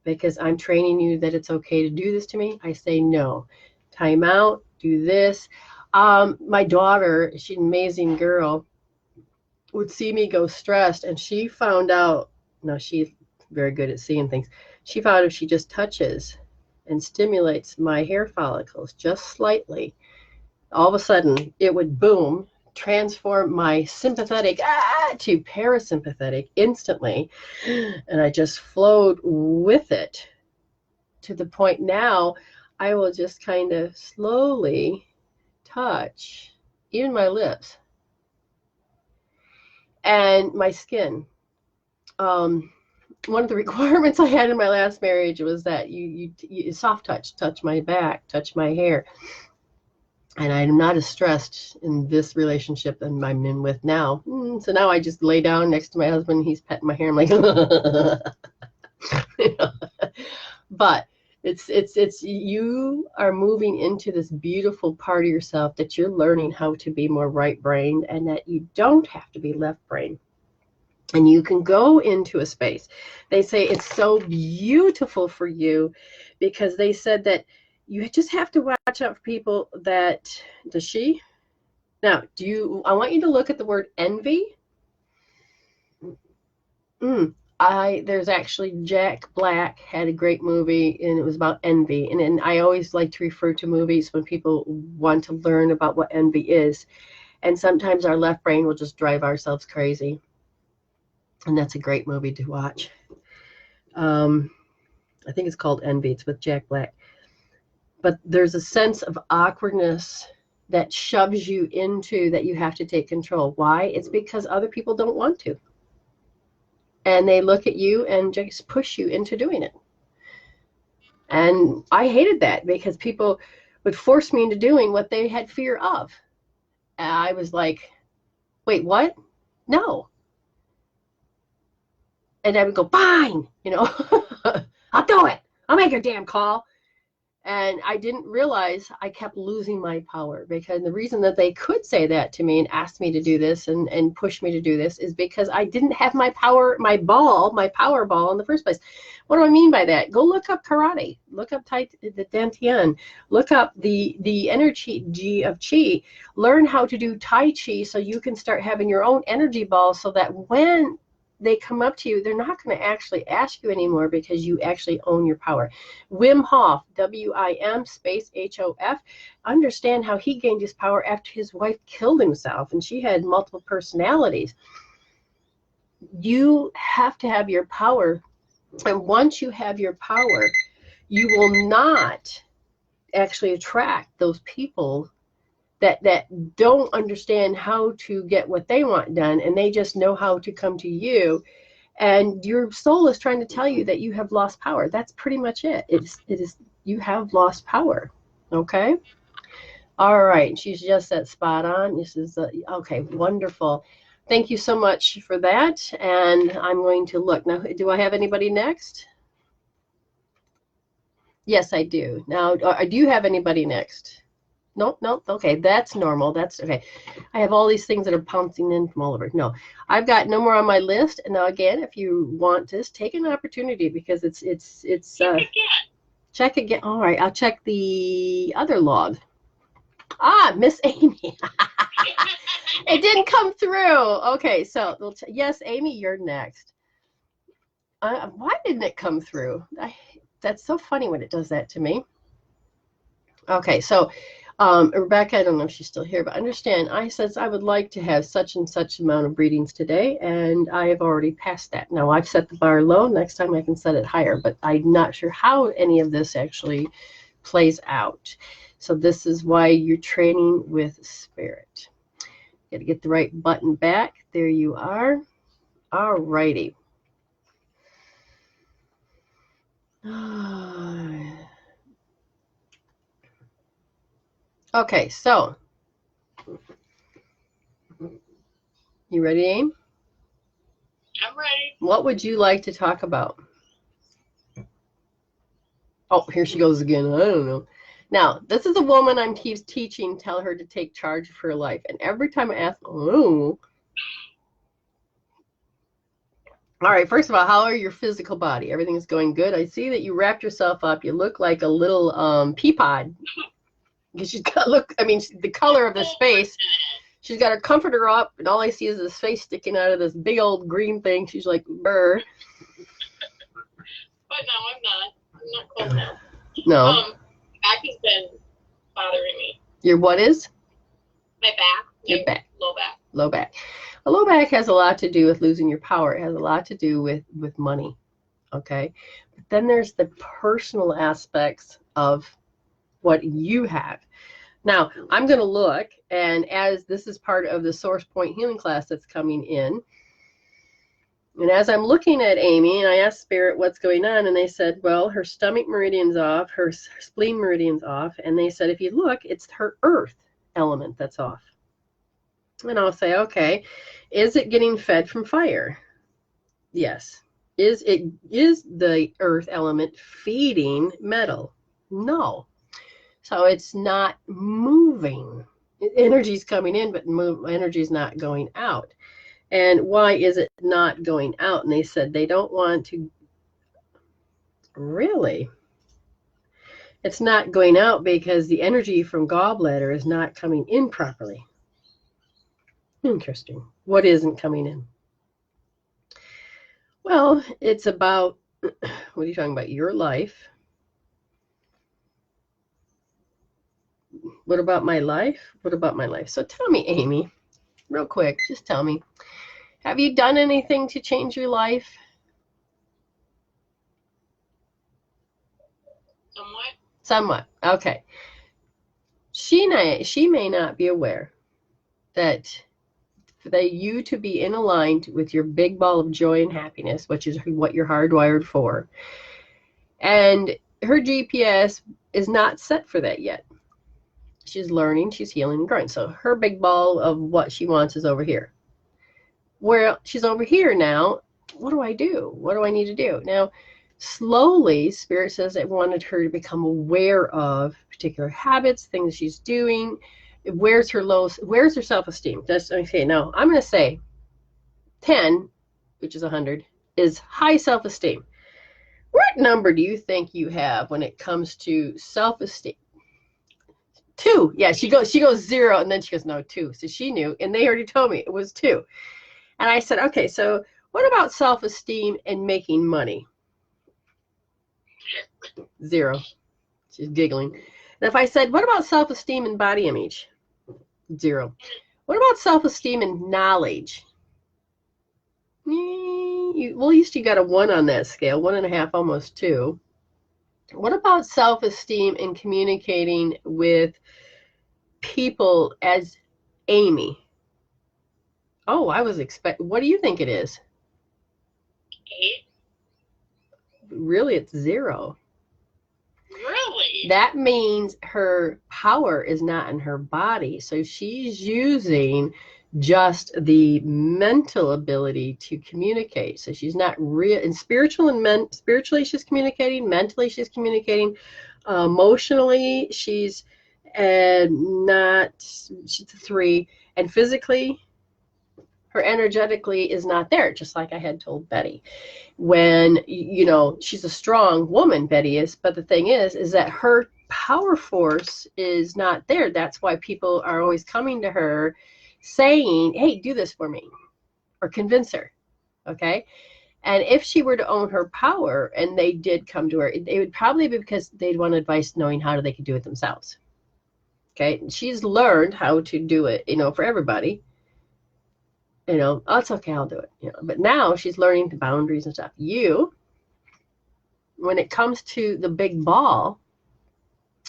because I'm training you that it's okay to do this to me. I say no. Time out, do this. My daughter, she's an amazing girl, would see me go stressed, and she found out, no, she's very good at seeing things. She found if she just touches and stimulates my hair follicles just slightly, all of a sudden it would boom, transform my sympathetic to parasympathetic instantly. And I just flowed with it to the point now I will just kind of slowly touch even my lips and my skin. One of the requirements I had in my last marriage was that you soft touch my back, touch my hair. And I'm not as stressed in this relationship than I'm in with now. So now I just lay down next to my husband. He's petting my hair. I'm like, you know? But it's you are moving into this beautiful part of yourself that you're learning how to be more right-brained, and that you don't have to be left-brained. And you can go into a space. They say it's so beautiful for you because they said that you just have to watch out for people that, does she? Now, I want you to look at the word envy. There's actually Jack Black had a great movie, and it was about envy. And I always like to refer to movies when people want to learn about what envy is. And sometimes our left brain will just drive ourselves crazy. And that's a great movie to watch. I think it's called Envy. It's with Jack Black. But there's a sense of awkwardness that shoves you into that you have to take control. Why? It's because other people don't want to. And they look at you and just push you into doing it. And I hated that because people would force me into doing what they had fear of. And I was like, wait, what? No. And I would go, fine, I'll do it. I'll make your damn call. And I didn't realize I kept losing my power, because the reason that they could say that to me and ask me to do this and push me to do this is because I didn't have my power ball in the first place. What do I mean by that? Go look up karate, look up the dantian, look up the energy of chi, learn how to do tai chi so you can start having your own energy ball, so that when they come up to you, they're not going to actually ask you anymore, because you actually own your power. Wim Hof, W-I-M space H-O-F, understand how he gained his power after his wife killed himself, and she had multiple personalities. You have to have your power, and once you have your power, you will not actually attract those people that don't understand how to get what they want done, and they just know how to come to you, and your soul is trying to tell you that you have lost power. That's pretty much it. It is you have lost power. Okay. All right. She's just that spot on. This is okay. Wonderful. Thank you so much for that. And I'm going to look now. Do I have anybody next? Yes, I do. Now, do you have anybody next? Nope. Okay, that's normal. That's okay. I have all these things that are pouncing in from all over. No, I've got no more on my list. And now, again, if you want this, take an opportunity, because it's check again. All right, I'll check the other log. Miss Amy. It didn't come through. Okay, so yes, Amy, you're next. Why didn't it come through? That's so funny when it does that to me. Okay, so Rebecca, I don't know if she's still here, but understand, I says I would like to have such and such amount of readings today, and I have already passed that. Now, I've set the bar low. Next time I can set it higher, but I'm not sure how any of this actually plays out. So this is why you're training with spirit. Got to get the right button back. There you are. All righty. Okay, so You ready, Aim?
I'm ready.
What would you like to talk about? Oh, here she goes again. I don't know. Now, this is a woman I'm keeps teaching, tell her to take charge of her life. And every time I ask, oh. All right, first of all, how are your physical body? Everything's going good. I see that you wrapped yourself up. You look like a little pea pod. She's got, look, I mean, the color of this face. She's got her comforter up, and all I see is this face sticking out of this big old green thing. She's like, burr.
But no, I'm not. I'm not cold now.
No.
Back has been bothering me.
Your what is?
My back.
Your back.
Low back.
Low back. A low back has a lot to do with losing your power. It has a lot to do with money. Okay. But then there's the personal aspects of what you have. Now, I'm going to look, and as this is part of the Source Point healing class that's coming in, and as I'm looking at Amy, and I asked Spirit what's going on, and they said, well, her stomach meridian's off, her spleen meridian's off, and they said, if you look, it's her earth element that's off. And I'll say, okay, is it getting fed from fire? Yes. Is the earth element feeding metal? No. So it's not moving. Energy's coming in, but energy's not going out. And why is it not going out? And they said they don't want to. Really? It's not going out because the energy from gallbladder is not coming in properly. Interesting. What isn't coming in? Well, it's about, what are you talking about? Your life. What about my life? What about my life? So tell me, Amy, real quick, just tell me, have you done anything to change your life?
Somewhat.
Somewhat. Okay. She may not be aware that for you to be in aligned with your big ball of joy and happiness, which is what you're hardwired for, and her GPS is not set for that yet. She's learning, she's healing and growing. So her big ball of what she wants is over here. Where she's over here now, what do I do? What do I need to do? Now, slowly, Spirit says it wanted her to become aware of particular habits, things she's doing. Where's her self-esteem? That's okay. Now, I'm going to say 10, which is 100, is high self-esteem. What number do you think you have when it comes to self-esteem? 2. Yeah, she goes 0, and then she goes, no, 2. So she knew, and they already told me it was 2. And I said, okay, so what about self-esteem and making money? 0. She's giggling. And if I said, what about self-esteem and body image? 0. What about self-esteem and knowledge? Well, at least you got a 1 on that scale, 1.5, almost 2. What about self-esteem and communicating with people as Amy? Oh, I was expecting. What do you think it is?
8.
Really, it's 0.
Really?
That means her power is not in her body. So she's using just the mental ability to communicate. So she's not real and spiritually she's communicating, mentally she's communicating, emotionally she's she's a 3, and physically her energetically is not there, just like I had told Betty. When, she's a strong woman, Betty is, but the thing is that her power force is not there. That's why people are always coming to her saying, hey, do this for me, or convince her, okay? And if she were to own her power and they did come to her, it would probably be because they'd want advice knowing how they could do it themselves, okay? She's learned how to do it, for everybody. Oh, it's okay, I'll do it. But now she's learning the boundaries and stuff. When it comes to the big ball,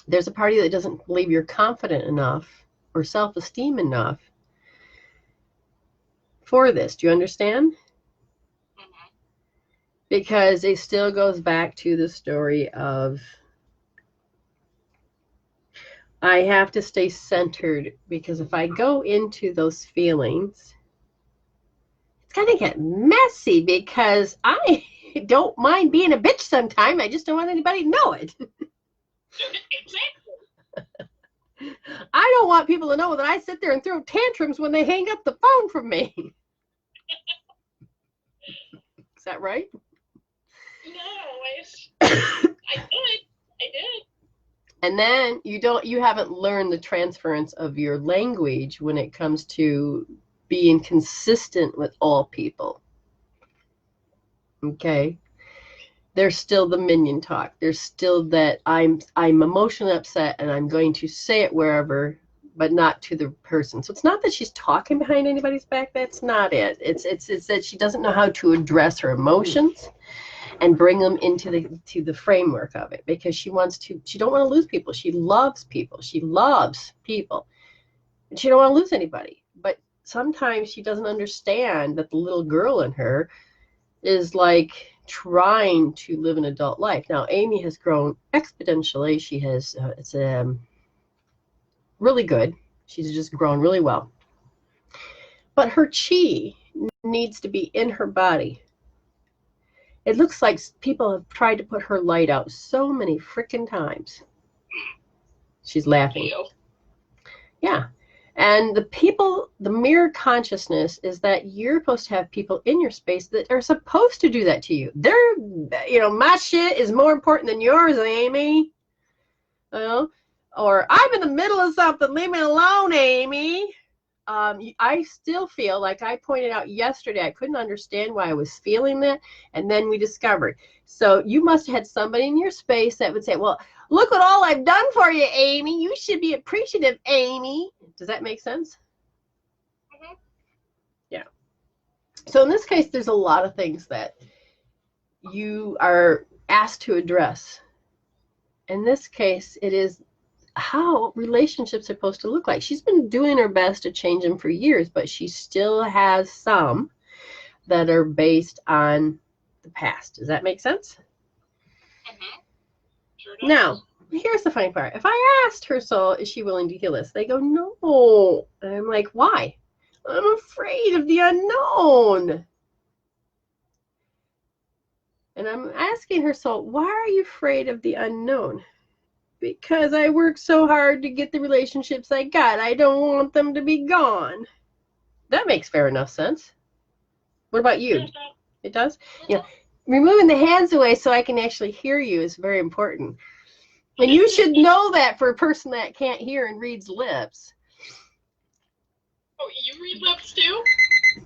there's a part of you that doesn't believe you're confident enough or self-esteem enough for this. Do you understand?
Mm-hmm.
Because it still goes back to the story of I have to stay centered, because if I go into those feelings, it's going to get messy because I don't mind being a bitch sometime. I just don't want anybody to know it.
Exactly.
I don't want people to know that I sit there and throw tantrums when they hang up the phone from me. Is that right?
No, I did.
And then you haven't learned the transference of your language when it comes to being consistent with all people. Okay? There's still the minion talk. There's still that I'm emotionally upset and I'm going to say it wherever, but not to the person. So it's not that she's talking behind anybody's back. That's not it. It's that she doesn't know how to address her emotions and bring them into the framework of it, because she don't want to lose people. She loves people. She loves people. And she don't want to lose anybody. But sometimes she doesn't understand that the little girl in her is like trying to live an adult life. Now, Amy has grown exponentially. She has, it's really good. She's just grown really well. But her chi needs to be in her body. It looks like people have tried to put her light out so many frickin' times. She's laughing. Yeah. And the mirror consciousness is that you're supposed to have people in your space that are supposed to do that to you. They're, my shit is more important than yours, Amy. Or I'm in the middle of something, leave me alone, Amy. I still feel like I pointed out yesterday, I couldn't understand why I was feeling that, and then we discovered. So you must have had somebody in your space that would say, well, look what all I've done for you, Amy. You should be appreciative, Amy. Does that make sense?
Mm-hmm.
Yeah. So in this case, there's a lot of things that you are asked to address. In this case, it is how relationships are supposed to look like. She's been doing her best to change them for years, but she still has some that are based on the past. Does that make sense?
Mm-hmm. Sure does.
Now, here's the funny part. If I asked her soul, is she willing to heal this? They go, no. And I'm like, why? I'm afraid of the unknown. And I'm asking her soul, why are you afraid of the unknown? Because I worked so hard to get the relationships I got. I don't want them to be gone. That makes fair enough sense. What about you? It does? Removing the hands away so I can actually hear you is very important. And you should know that for a person that can't hear and reads lips.
Oh, you read lips too?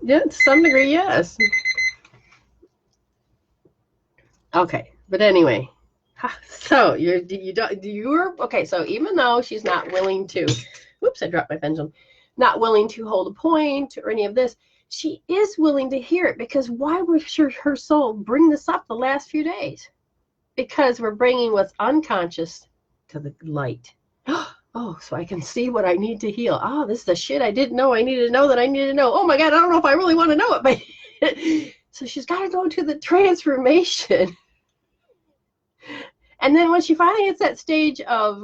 Yeah, to some degree, yes. Okay, but anyway. So you're okay. So even though she's not willing to, whoops, I dropped my pendulum, not willing to hold a point or any of this, she is willing to hear it, because why would her soul bring this up the last few days? Because we're bringing what's unconscious to the light. Oh, so I can see what I need to heal. Oh, this is the shit I didn't know I needed to know that I needed to know. Oh my God, I don't know if I really want to know it, but so she's got to go to the transformation. And then when she finally gets that stage of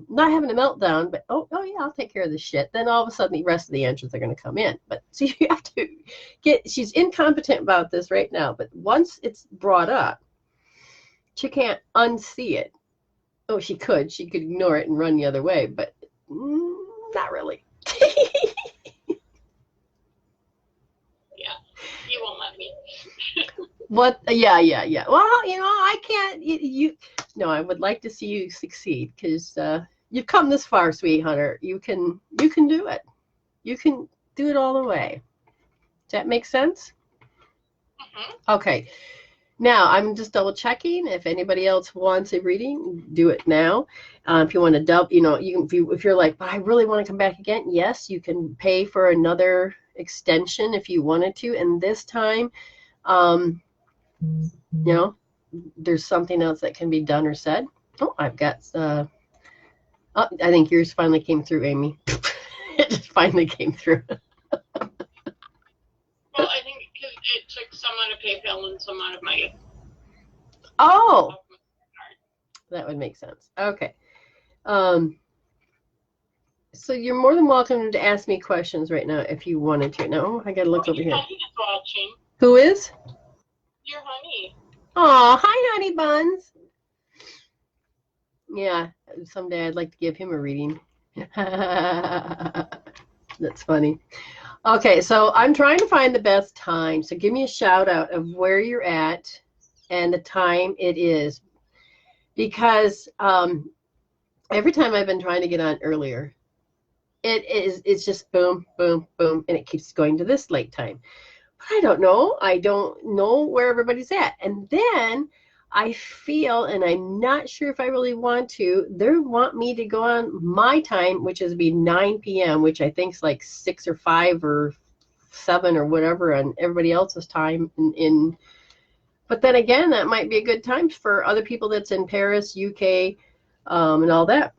not having a meltdown, but oh yeah, I'll take care of this shit, then all of a sudden the rest of the answers are going to come in. But so you have to she's incompetent about this right now, but once it's brought up, she can't unsee it. Oh, she could ignore it and run the other way, but not really.
Yeah, you won't let me.
What? Yeah. Well, I can't. No, I would like to see you succeed, because you've come this far, sweet hunter. You can do it. You can do it all the way. Does that make sense?
Mm-hmm.
Okay. Now I'm just double checking. If anybody else wants a reading, do it now. If you want to double, you can. If you're like, but I really want to come back again, yes, you can pay for another extension if you wanted to. And this time, there's something else that can be done or said. Oh, I've got. I think yours finally came through, Amy. It just finally came through.
Well, I think because it took some out of PayPal and some out of my.
Oh, that would make sense. Okay. So you're more than welcome to ask me questions right now if you wanted to. No, I gotta look over
Your
here.
honey is watching.
Who is?
Your honey.
Oh, hi, honey buns. Yeah, someday I'd like to give him a reading. That's funny. Okay, so I'm trying to find the best time. So give me a shout out of where you're at and the time it is. Because every time I've been trying to get on earlier, it's just boom, boom, boom, and it keeps going to this late time. But I don't know. I don't know where everybody's at. And then I feel, and I'm not sure if I really want to, they want me to go on my time, which is be 9 p.m., which I think is like 6 or 5 or 7 or whatever on everybody else's time but then again, that might be a good time for other people that's in Paris, UK, and all that.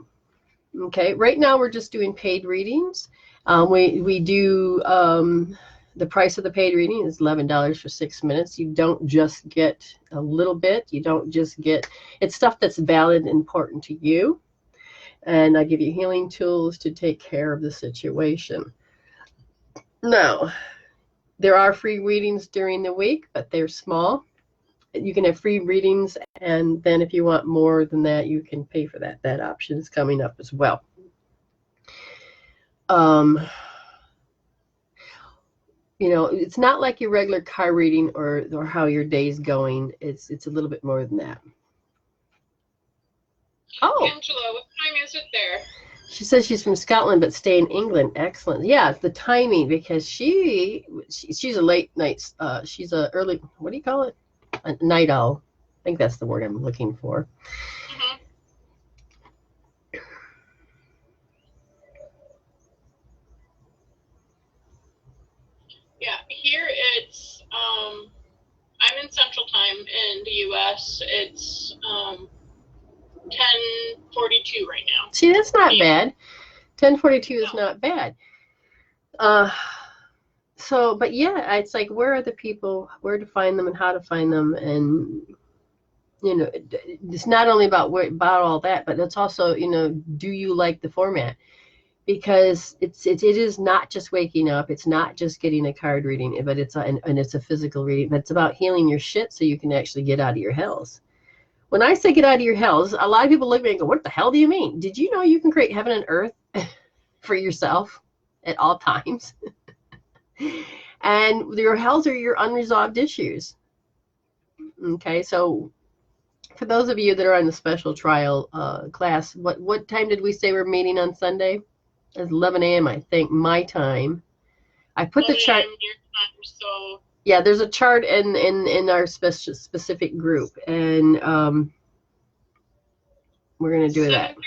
Okay, right now we're just doing paid readings. We do the price of the paid reading is $11 for 6 minutes. You don't just get a little bit. You don't just get, it's stuff that's valid and important to you. And I give you healing tools to take care of the situation. Now, there are free readings during the week, but they're small. You can have free readings, and then if you want more than that, you can pay for that. That option is coming up as well. You know, it's not like your regular car reading or how your day's going. It's a little bit more than that. Oh,
Angela, what time is it there?
she says she's from Scotland but stay in England. Excellent. Yeah, it's the timing because she's a late night. She's a early. What do you call it? A night owl. I think that's the word I'm looking for.
Mm-hmm. Yeah, here it's I'm in Central Time in the U.S. It's 10:42 right now.
See, that's not bad. 10:42 is not bad. So, but yeah, it's like, where are the people, where to find them and how to find them. And, you know, it's not only about all that, but it's also, you know, do you like the format? Because it is not just waking up. It's not just getting a card reading, but it's and it's a physical reading. But it's about healing your shit so you can actually get out of your hells. When I say get out of your hells, a lot of people look at me and go, what the hell do you mean? Did you know you can create heaven and earth for yourself at all times? And your hells are your unresolved issues. Okay, so for those of you that are on the special trial class, what time did we say we're meeting on Sunday? It's 11 a.m. I think, my time. I put the chart.
Your time, so
yeah, there's a chart in our specific group, and we're gonna do that.
7:30,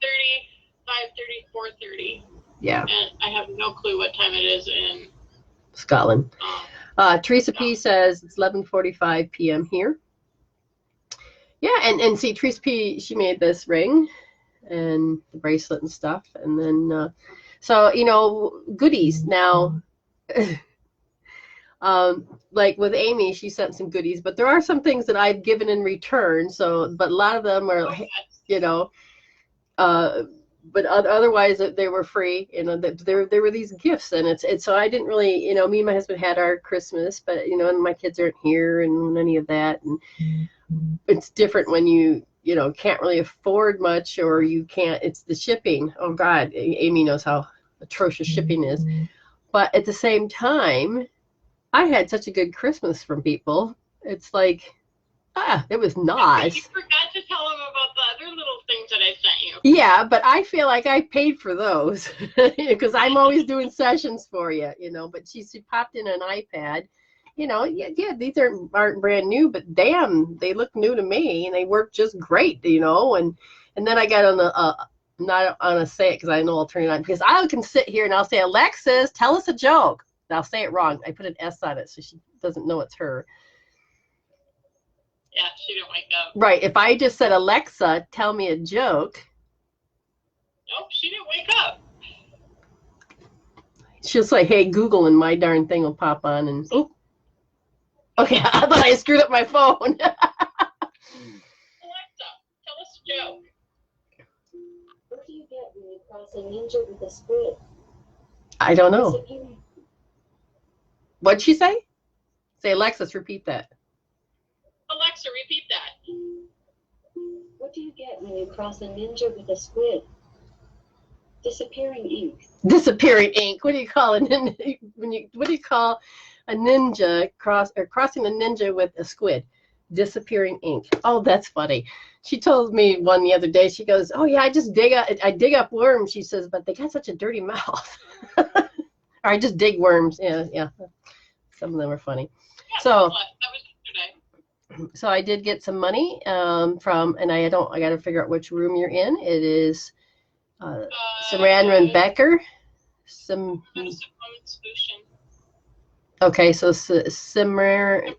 6:30, 5:30, 4:30.
Yeah.
And I have no clue what time it is in
Scotland. Teresa P says it's 11:45 p.m. here. Yeah, and see, Teresa P, she made this ring and the bracelet and stuff, and then so, you know, goodies now. Like with Amy, she sent some goodies, but there are some things that I've given in return. So, but a lot of them are, you know, but otherwise they were free. You know, there were these gifts, and it's so I didn't really, you know, me and my husband had our Christmas, but you know, and my kids aren't here and any of that, and it's different when you know, can't really afford much, or you can't. It's the shipping. Oh God, Amy knows how atrocious shipping is. But at the same time, I had such a good Christmas from people. It's like, it was nice.
You forgot to tell them about the other little things that I sent you.
Yeah, but I feel like I paid for those because I'm always doing sessions for you, you know. But she popped in an iPad. You know, yeah, these aren't brand new, but damn, they look new to me, and they work just great, you know. And then I got on the not on a say it because I know I'll turn it on, because I can sit here and I'll say, Alexis, tell us a joke. And I'll say it wrong. I put an S on it so she doesn't know it's her.
Yeah, she didn't wake up.
Right. If I just said, Alexa, tell me a joke.
Nope, she didn't wake up.
She'll say, hey, Google, and my darn thing will pop on. And oh, okay, I thought I screwed up my phone.
Alexa, tell us a joke.
What do you get when you
Cross a ninja with a squid. I don't know. What'd she say? Say, Alexis, repeat that.
Alexa, repeat that.
What do you get when you cross a ninja with a squid? Disappearing ink. Disappearing ink. What do you call it? What do you call a ninja crossing a ninja with a squid? Disappearing ink. Oh, that's funny. She told me one the other day. She goes, "Oh yeah, I dig up worms." She says, "But they got such a dirty mouth." Or I just dig worms. Yeah. Some of them are funny.
Yeah, so that was yesterday.
So I did get some money from, and I got to figure out which room you're in. It is Saranran Becker. Okay, so Cimarron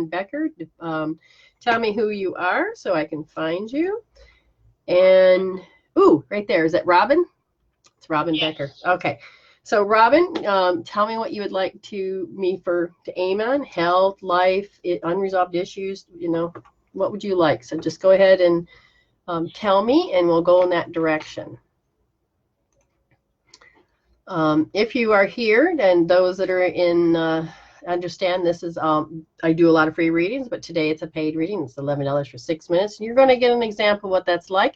Becker. Tell me who you are so I can find you. And right there, is that Robin? It's Robin Becker. Okay. So Robin, tell me what you would like me to aim on: health, life, unresolved issues. What would you like? So just go ahead and tell me, and we'll go in that direction. If you are here, then those that are in understand this is I do a lot of free readings, but today it's a paid reading. It's $11 for 6 minutes. And you're going to get an example of what that's like,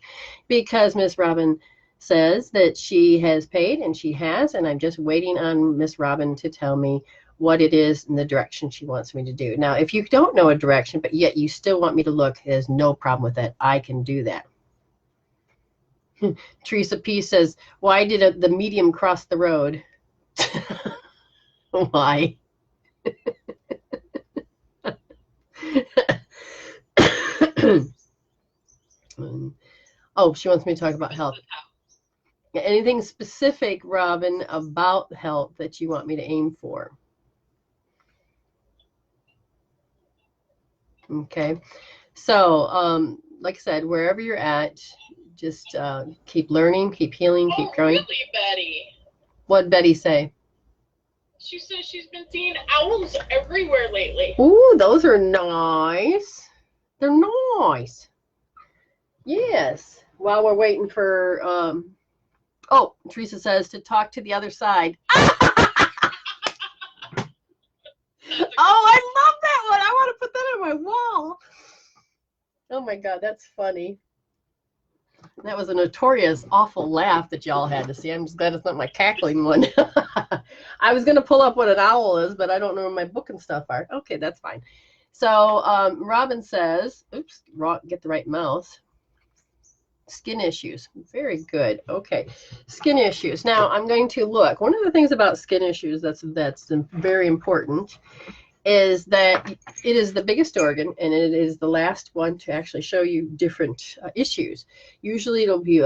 because Miss Robin says that she has paid, and she has, and I'm just waiting on Miss Robin to tell me what it is in the direction she wants me to do. Now, if you don't know a direction, but yet you still want me to look, there's no problem with that. I can do that. Teresa P says, "Why did the medium cross the road?" Why? Oh, she wants me to talk about health. Anything specific, Robin, about health that you want me to aim for? Okay. So, like I said, wherever you're at, just keep learning, keep healing, keep growing.
Really, Betty?
What'd Betty say?
She says she's been seeing owls everywhere lately.
Ooh, those are nice. They're nice. Yes. While we're waiting for, Teresa says to talk to the other side. Oh, I love that one. I want to put that on my wall. Oh my God, that's funny. That was a notorious, awful laugh that y'all had to see. I'm just glad it's not my cackling one. I was going to pull up what an owl is, but I don't know where my book and stuff are. Okay, that's fine. So Robin says, oops, get the right mouse. Skin issues. Very good. Okay, skin issues. Now I'm going to look. One of the things about skin issues that's very important is that it is the biggest organ, and it is the last one to actually show you different issues. Usually it'll be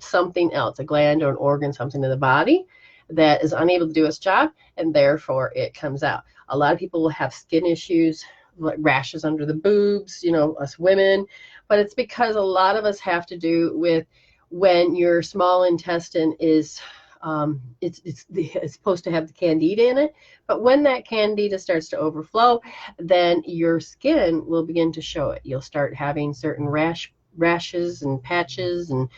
something else, a gland or an organ, something in the body that is unable to do its job, and therefore it comes out. A lot of people will have skin issues, like rashes under the boobs, us women, but it's because a lot of us have to do with when your small intestine is it's supposed to have the candida in it, but when that candida starts to overflow, then your skin will begin to show it. You'll start having certain rashes and patches and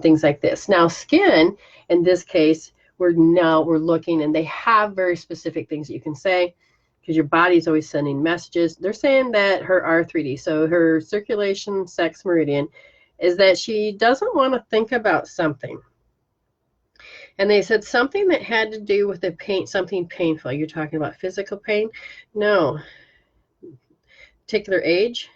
things like this. Now, skin, in this case, we're looking, and they have very specific things that you can say, because your body's always sending messages. They're saying that her R3D, so her circulation sex meridian, is that she doesn't want to think about something. And they said something that had to do with the pain, something painful. You're talking about physical pain? No. Particular age?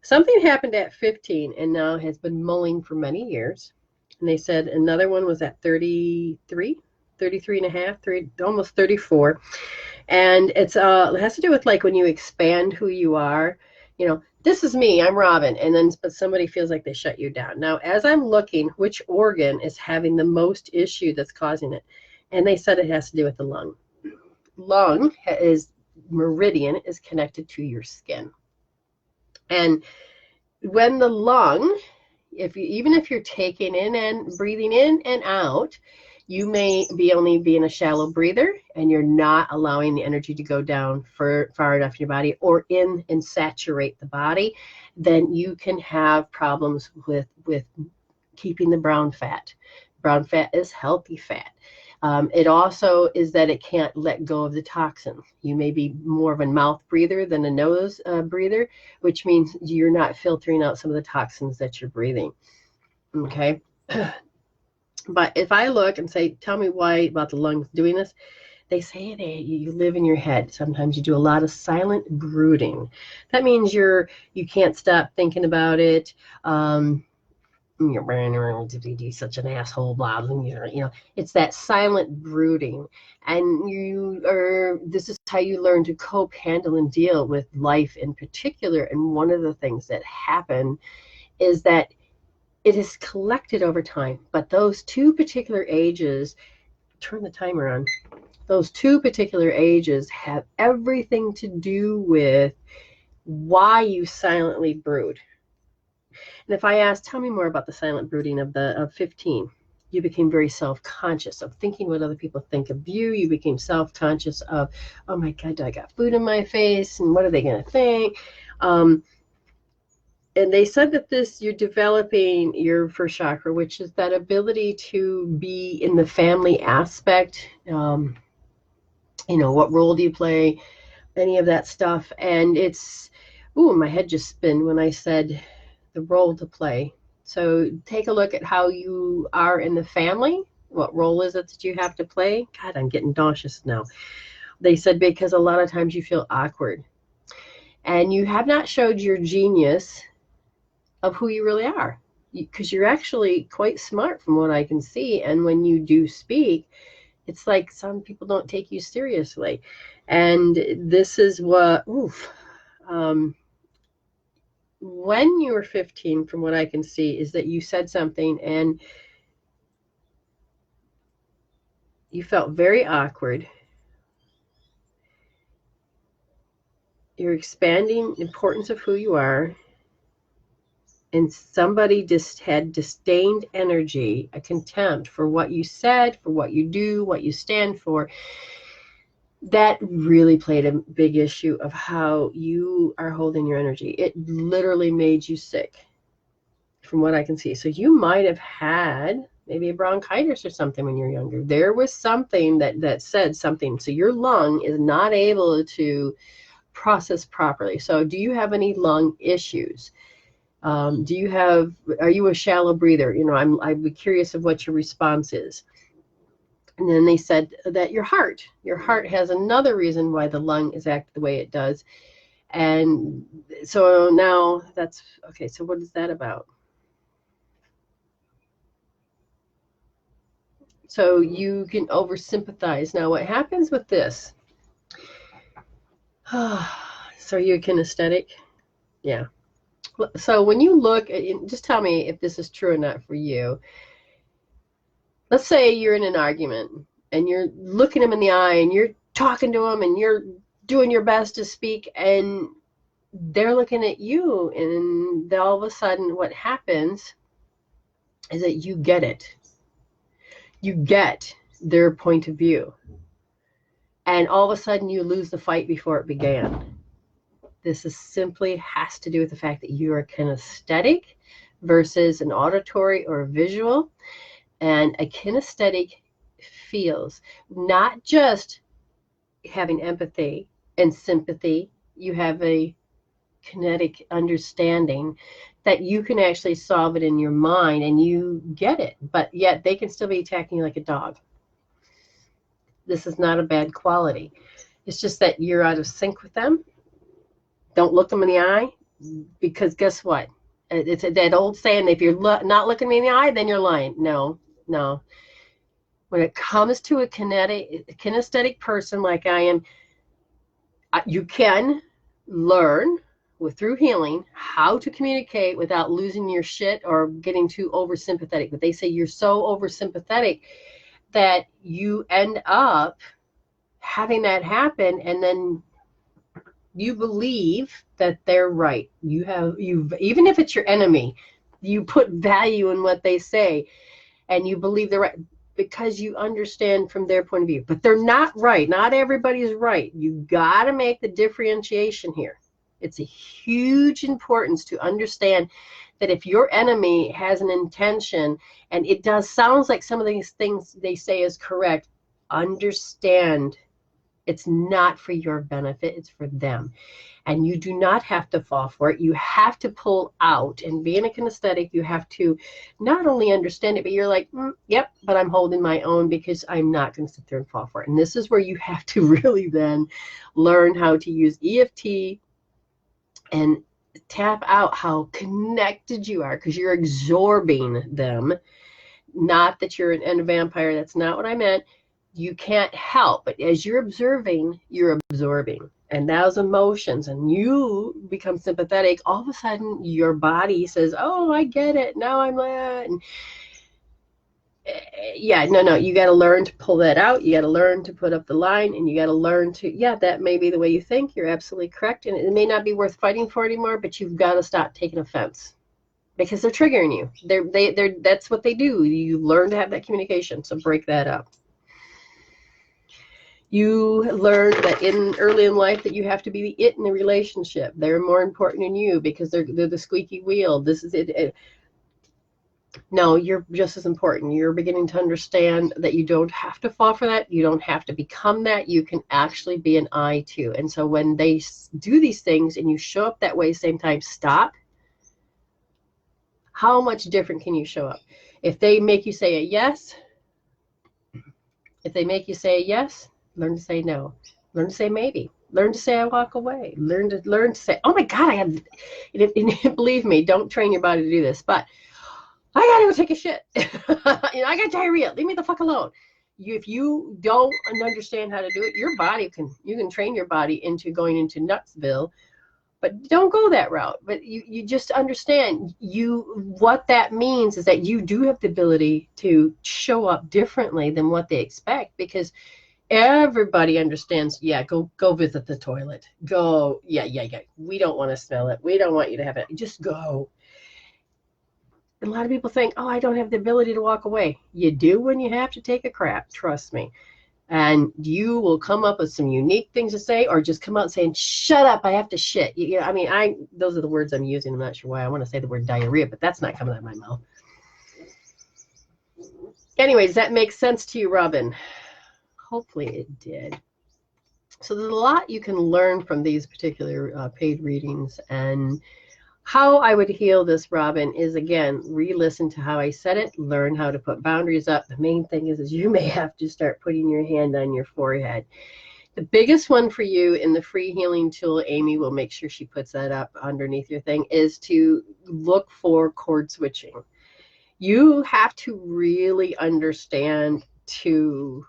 Something happened at 15 and now has been mulling for many years. And they said another one was at 33 and a half, almost 34. And it has to do with like when you expand who you are, this is me, I'm Robin, but somebody feels like they shut you down. Now, as I'm looking, which organ is having the most issue that's causing it? And they said it has to do with the lung. Lung meridian is connected to your skin. And when the lung, even if you're taking in and breathing in and out, You may be only being a shallow breather and you're not allowing the energy to go down far enough in your body or in and saturate the body. Then you can have problems with keeping the brown fat. Brown fat is healthy fat. It also is that it can't let go of the toxin. You may be more of a mouth breather than a nose breather, which means you're not filtering out some of the toxins that you're breathing. Okay. But if I look and say, tell me why about the lungs doing this, they say you live in your head. Sometimes you do a lot of silent brooding. That means you can't stop thinking about it. You're be such an asshole, blah, it's that silent brooding. And this is how you learn to cope, handle, and deal with life in particular. And one of the things that happen is that it is collected over time. But those two particular ages, turn the timer on, those two particular ages have everything to do with why you silently brood. And if I ask, tell me more about the silent brooding of 15, you became very self-conscious of thinking what other people think of you. You became self-conscious of, oh my God, I got food in my face, and what are they going to think? And they said that you're developing your first chakra, which is that ability to be in the family aspect. What role do you play? Any of that stuff. And it's, my head just spun when I said the role to play. So take a look at how you are in the family. What role is it that you have to play? God, I'm getting nauseous now. They said because a lot of times you feel awkward. And you have not showed your genius of who you really are, because you're actually quite smart from what I can see. And when you do speak, it's like some people don't take you seriously. And this is what, when you were 15, from what I can see, is that you said something and you felt very awkward. You're expanding the importance of who you are. And somebody just had disdained energy, a contempt for what you said, for what you do, what you stand for. That really played a big issue of how you are holding your energy. It literally made you sick, from what I can see. So you might have had maybe a bronchitis or something when you're younger. There was something that said something. So your lung is not able to process properly. So do you have any lung issues? Are you a shallow breather? I'd be curious of what your response is. And then they said that your heart has another reason why the lung is acting the way it does. And so now that's okay. So what is that about? So you can oversympathize. Now what happens with this? So you're kinesthetic? Yeah. So when you look at, just tell me if this is true or not for you. Let's say you're in an argument and you're looking them in the eye and you're talking to them and you're doing your best to speak, and they're looking at you, and all of a sudden what happens is that you get it. You get their point of view. And all of a sudden you lose the fight before it began. This is simply has to do with the fact that you are kinesthetic versus an auditory or a visual. And a kinesthetic feels, not just having empathy and sympathy. You have a kinetic understanding that you can actually solve it in your mind and you get it, but yet they can still be attacking you like a dog. This is not a bad quality. It's just that you're out of sync with them. Don't look them in the eye, because guess what? It's that old saying, if you're not looking me in the eye, then you're lying. No. When it comes to a kinesthetic person like I am, you can learn through healing how to communicate without losing your shit or getting too oversympathetic. But they say you're so oversympathetic that you end up having that happen, and then you believe that they're right. Even if it's your enemy, you put value in what they say and you believe they're right. because you understand from their point of view. But they're not right. Not everybody's right. You got to make the differentiation here. It's a huge importance to understand that if your enemy has an intention, and it does sounds like some of these things they say is correct, understand it's not for your benefit, it's for them. And you do not have to fall for it. You have to pull out. And being a kinesthetic, you have to not only understand it, but you're like, yep, but I'm holding my own because I'm not going to sit there and fall for it. And this is where you have to really then learn how to use EFT and tap out how connected you are, because you're absorbing them. Not that you're a vampire. That's not what I meant. You can't help, but as you're observing, you're absorbing. And those emotions, and you become sympathetic, all of a sudden your body says, oh, I get it. Now I'm and yeah, no, you got to learn to pull that out. You got to learn to put up the line, and you got to learn to, that may be the way you think. You're absolutely correct. And it may not be worth fighting for anymore, but you've got to stop taking offense because they're triggering you. They're that's what they do. You learn to have that communication. So break that up. You learn that early in life that you have to be the it in the relationship. They're more important than you because they're the squeaky wheel. This is it. No, you're just as important. You're beginning to understand that you don't have to fall for that. You don't have to become that. You can actually be an I too. And so when they do these things and you show up that way, same time, stop. How much different can you show up? If they make you say a yes, learn to say no. Learn to say maybe. Learn to say I walk away. Learn to say, oh my God, I have. And believe me, don't train your body to do this, but I gotta go take a shit. I got diarrhea. Leave me the fuck alone. If you don't understand how to do it, your body you can train your body into going into Nutsville, but don't go that route. But you just understand what that means is that you do have the ability to show up differently than what they expect, because everybody understands, go visit the toilet. Go, we don't want to smell it. We don't want you to have it. Just go. And a lot of people think, oh, I don't have the ability to walk away. You do when you have to take a crap, trust me. And you will come up with some unique things to say, or just come out saying, shut up, I have to shit. Those are the words I'm using. I'm not sure why I want to say the word diarrhea, but that's not coming out of my mouth. Anyways, that makes sense to you, Robin. Hopefully it did. So there's a lot you can learn from these particular paid readings. And how I would heal this, Robin, is, again, re-listen to how I said it, learn how to put boundaries up. The main thing is you may have to start putting your hand on your forehead. The biggest one for you in the free healing tool, Amy will make sure she puts that up underneath your thing, is to look for cord switching. You have to really understand to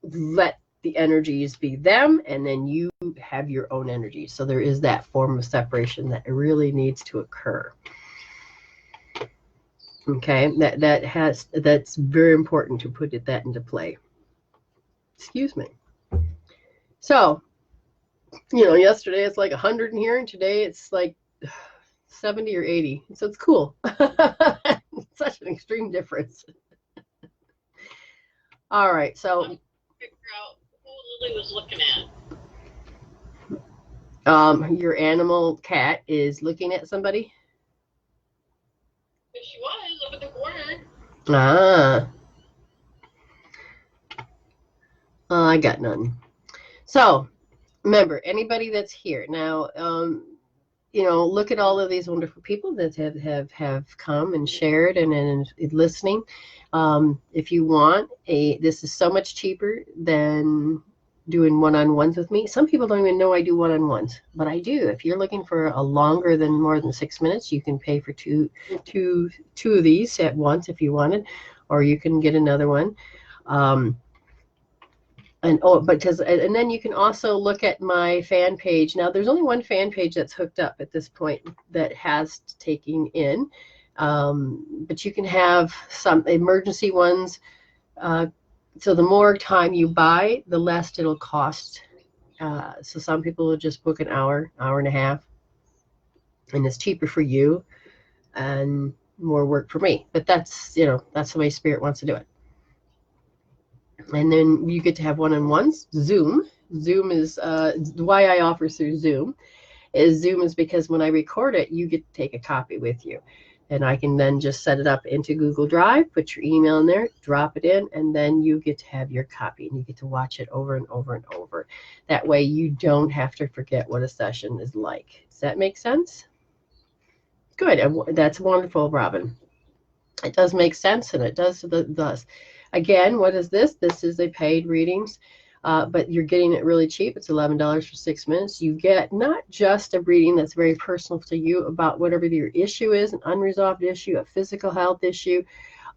let the energies be them, and then you have your own energy. So there is that form of separation that really needs to occur. Okay, that's very important to put that into play. Excuse me. So, yesterday it's like 100 in here, and today it's like 70 or 80. So it's cool. Such an extreme difference. All right, so
figure out who Lily was looking at.
Your animal cat is looking at somebody.
If she was up in the corner.
I got none. So remember, anybody that's here now, look at all of these wonderful people that have come and shared and listening. If you want this is so much cheaper than doing one-on-ones with me. Some people don't even know I do one-on-ones, but I do. If you're looking for a more than 6 minutes, you can pay for two of these at once if you wanted, or you can get another one. And then you can also look at my fan page. Now, there's only one fan page that's hooked up at this point that has taking in, but you can have some emergency ones. So the more time you buy, the less it'll cost. So some people will just book an hour and a half, and it's cheaper for you and more work for me. But that's the way Spirit wants to do it. And then you get to have one-on-ones. Zoom is why I offer through Zoom is because when I record it, you get to take a copy with you. And I can then just set it up into Google Drive, put your email in there, drop it in, and then you get to have your copy and you get to watch it over and over and over. That way you don't have to forget what a session is like. Does that make sense? Good. That's wonderful, Robin. It does make sense, and it does. Again, what is this? This is a paid readings, but you're getting it really cheap. It's $11 for 6 minutes. You get not just a reading that's very personal to you about whatever your issue is, an unresolved issue, a physical health issue.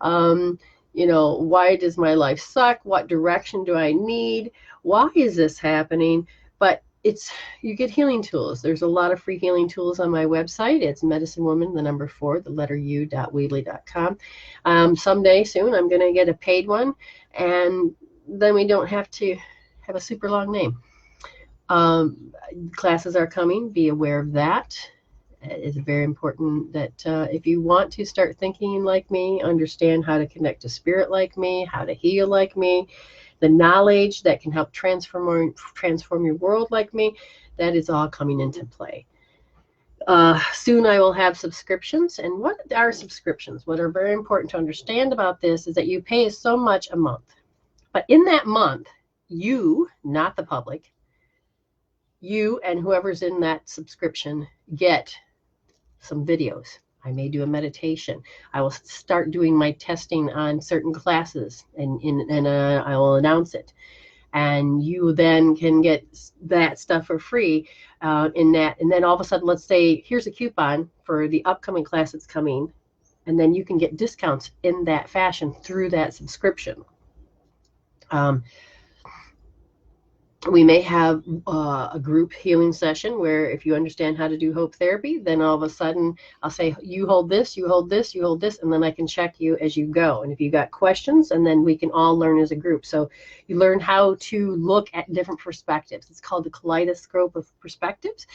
Why does my life suck? What direction do I need? Why is this happening? But you get healing tools. There's a lot of free healing tools on my website. It's medicinewoman, the number 4, the letter u.weebly.com. Someday soon, I'm going to get a paid one, and then we don't have to have a super long name. Classes are coming. Be aware of that. It's very important that if you want to start thinking like me, understand how to connect to spirit like me, how to heal like me, the knowledge that can help transform your world like me, that is all coming into play. Soon I will have subscriptions. And what are subscriptions? What are very important to understand about this is that you pay so much a month. But in that month, you, not the public, you and whoever's in that subscription get some videos. I may do a meditation. I will start doing my testing on certain classes, and I will announce it. And you then can get that stuff for free in that. And then all of a sudden, let's say, here's a coupon for the upcoming class that's coming. And then you can get discounts in that fashion through that subscription. We may have a group healing session where if you understand how to do hope therapy, then all of a sudden I'll say, you hold this, you hold this, you hold this, and then I can check you as you go. And if you got questions, and then we can all learn as a group. So you learn how to look at different perspectives. It's called the kaleidoscope of perspectives.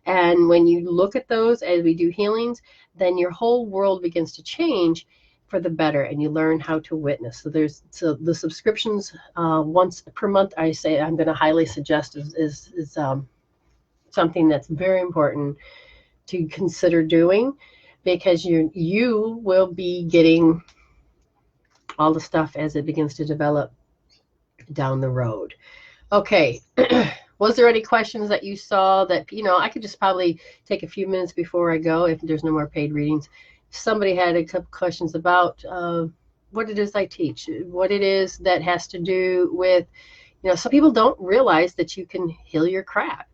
And when you look at those as we do healings, then your whole world begins to change for the better, and you learn how to witness. So the subscriptions once per month, I say I'm going to highly suggest is something that's very important to consider doing, because you will be getting all the stuff as it begins to develop down the road. Okay. Was there any questions that you saw that, I could just probably take a few minutes before I go if there's no more paid readings. Somebody had a couple questions about what it is I teach, what it is that has to do with, some people don't realize that you can heal your crap.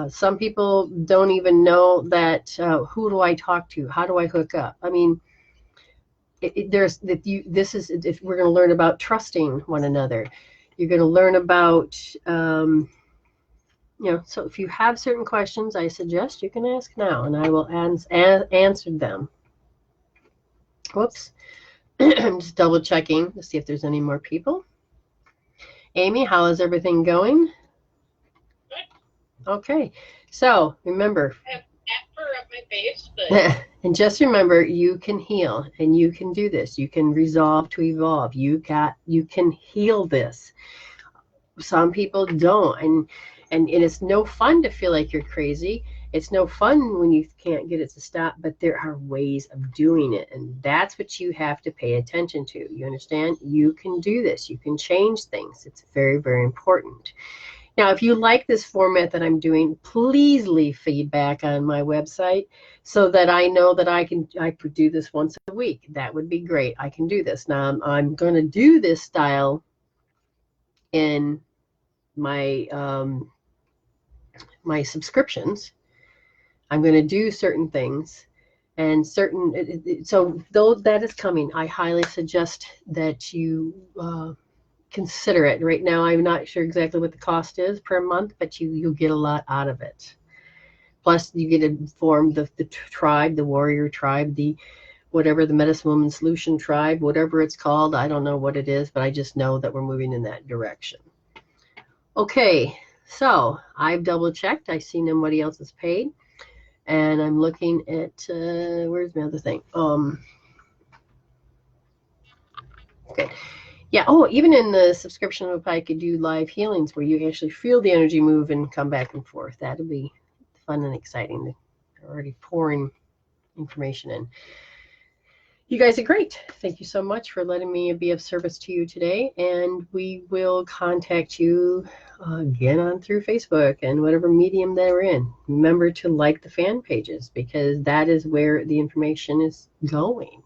Some people don't even know that who do I talk to? How do I hook up? I mean, if we're going to learn about trusting one another. You're going to learn about, so if you have certain questions, I suggest you can ask now, and I will answer them. Whoops. I'm just double checking to see if there's any more people. Amy, how is everything going?
Good.
Okay. So remember.
I have after up my face, but
and just remember, you can heal, and you can do this. You can resolve to evolve. You can heal this. Some people don't, and it's no fun to feel like you're crazy. It's no fun when you can't get it to stop, but there are ways of doing it, and that's what you have to pay attention to. You understand? You can do this. You can change things. It's very, very important. Now, if you like this format that I'm doing, please leave feedback on my website so that I know that I could do this once a week. That would be great. I can do this. Now, I'm going to do this style in my my subscriptions. I'm going to do certain things, and so though that is coming, I highly suggest that you consider it. Right now, I'm not sure exactly what the cost is per month, but you'll get a lot out of it. Plus, you get informed the tribe, the warrior tribe, the whatever, the Medicine Woman Solution tribe, whatever it's called. I don't know what it is, but I just know that we're moving in that direction. Okay, so I've double checked. I see nobody else is paid. And I'm looking at, where's my other thing? Okay. Yeah. Oh, even in the subscription of I could do live healings where you actually feel the energy move and come back and forth. That'll be fun and exciting. They're already pouring information in. You guys are great. Thank you so much for letting me be of service to you today. And we will contact you again on through Facebook and whatever medium that we're in. Remember to like the fan pages because that is where the information is going.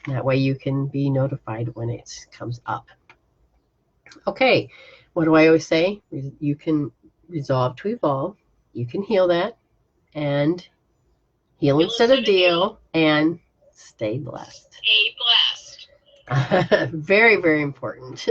That way you can be notified when it comes up. Okay, what do I always say? You can resolve to evolve. You can heal that and heal instead of deal and stay blessed.
Stay blessed.
Very, very important.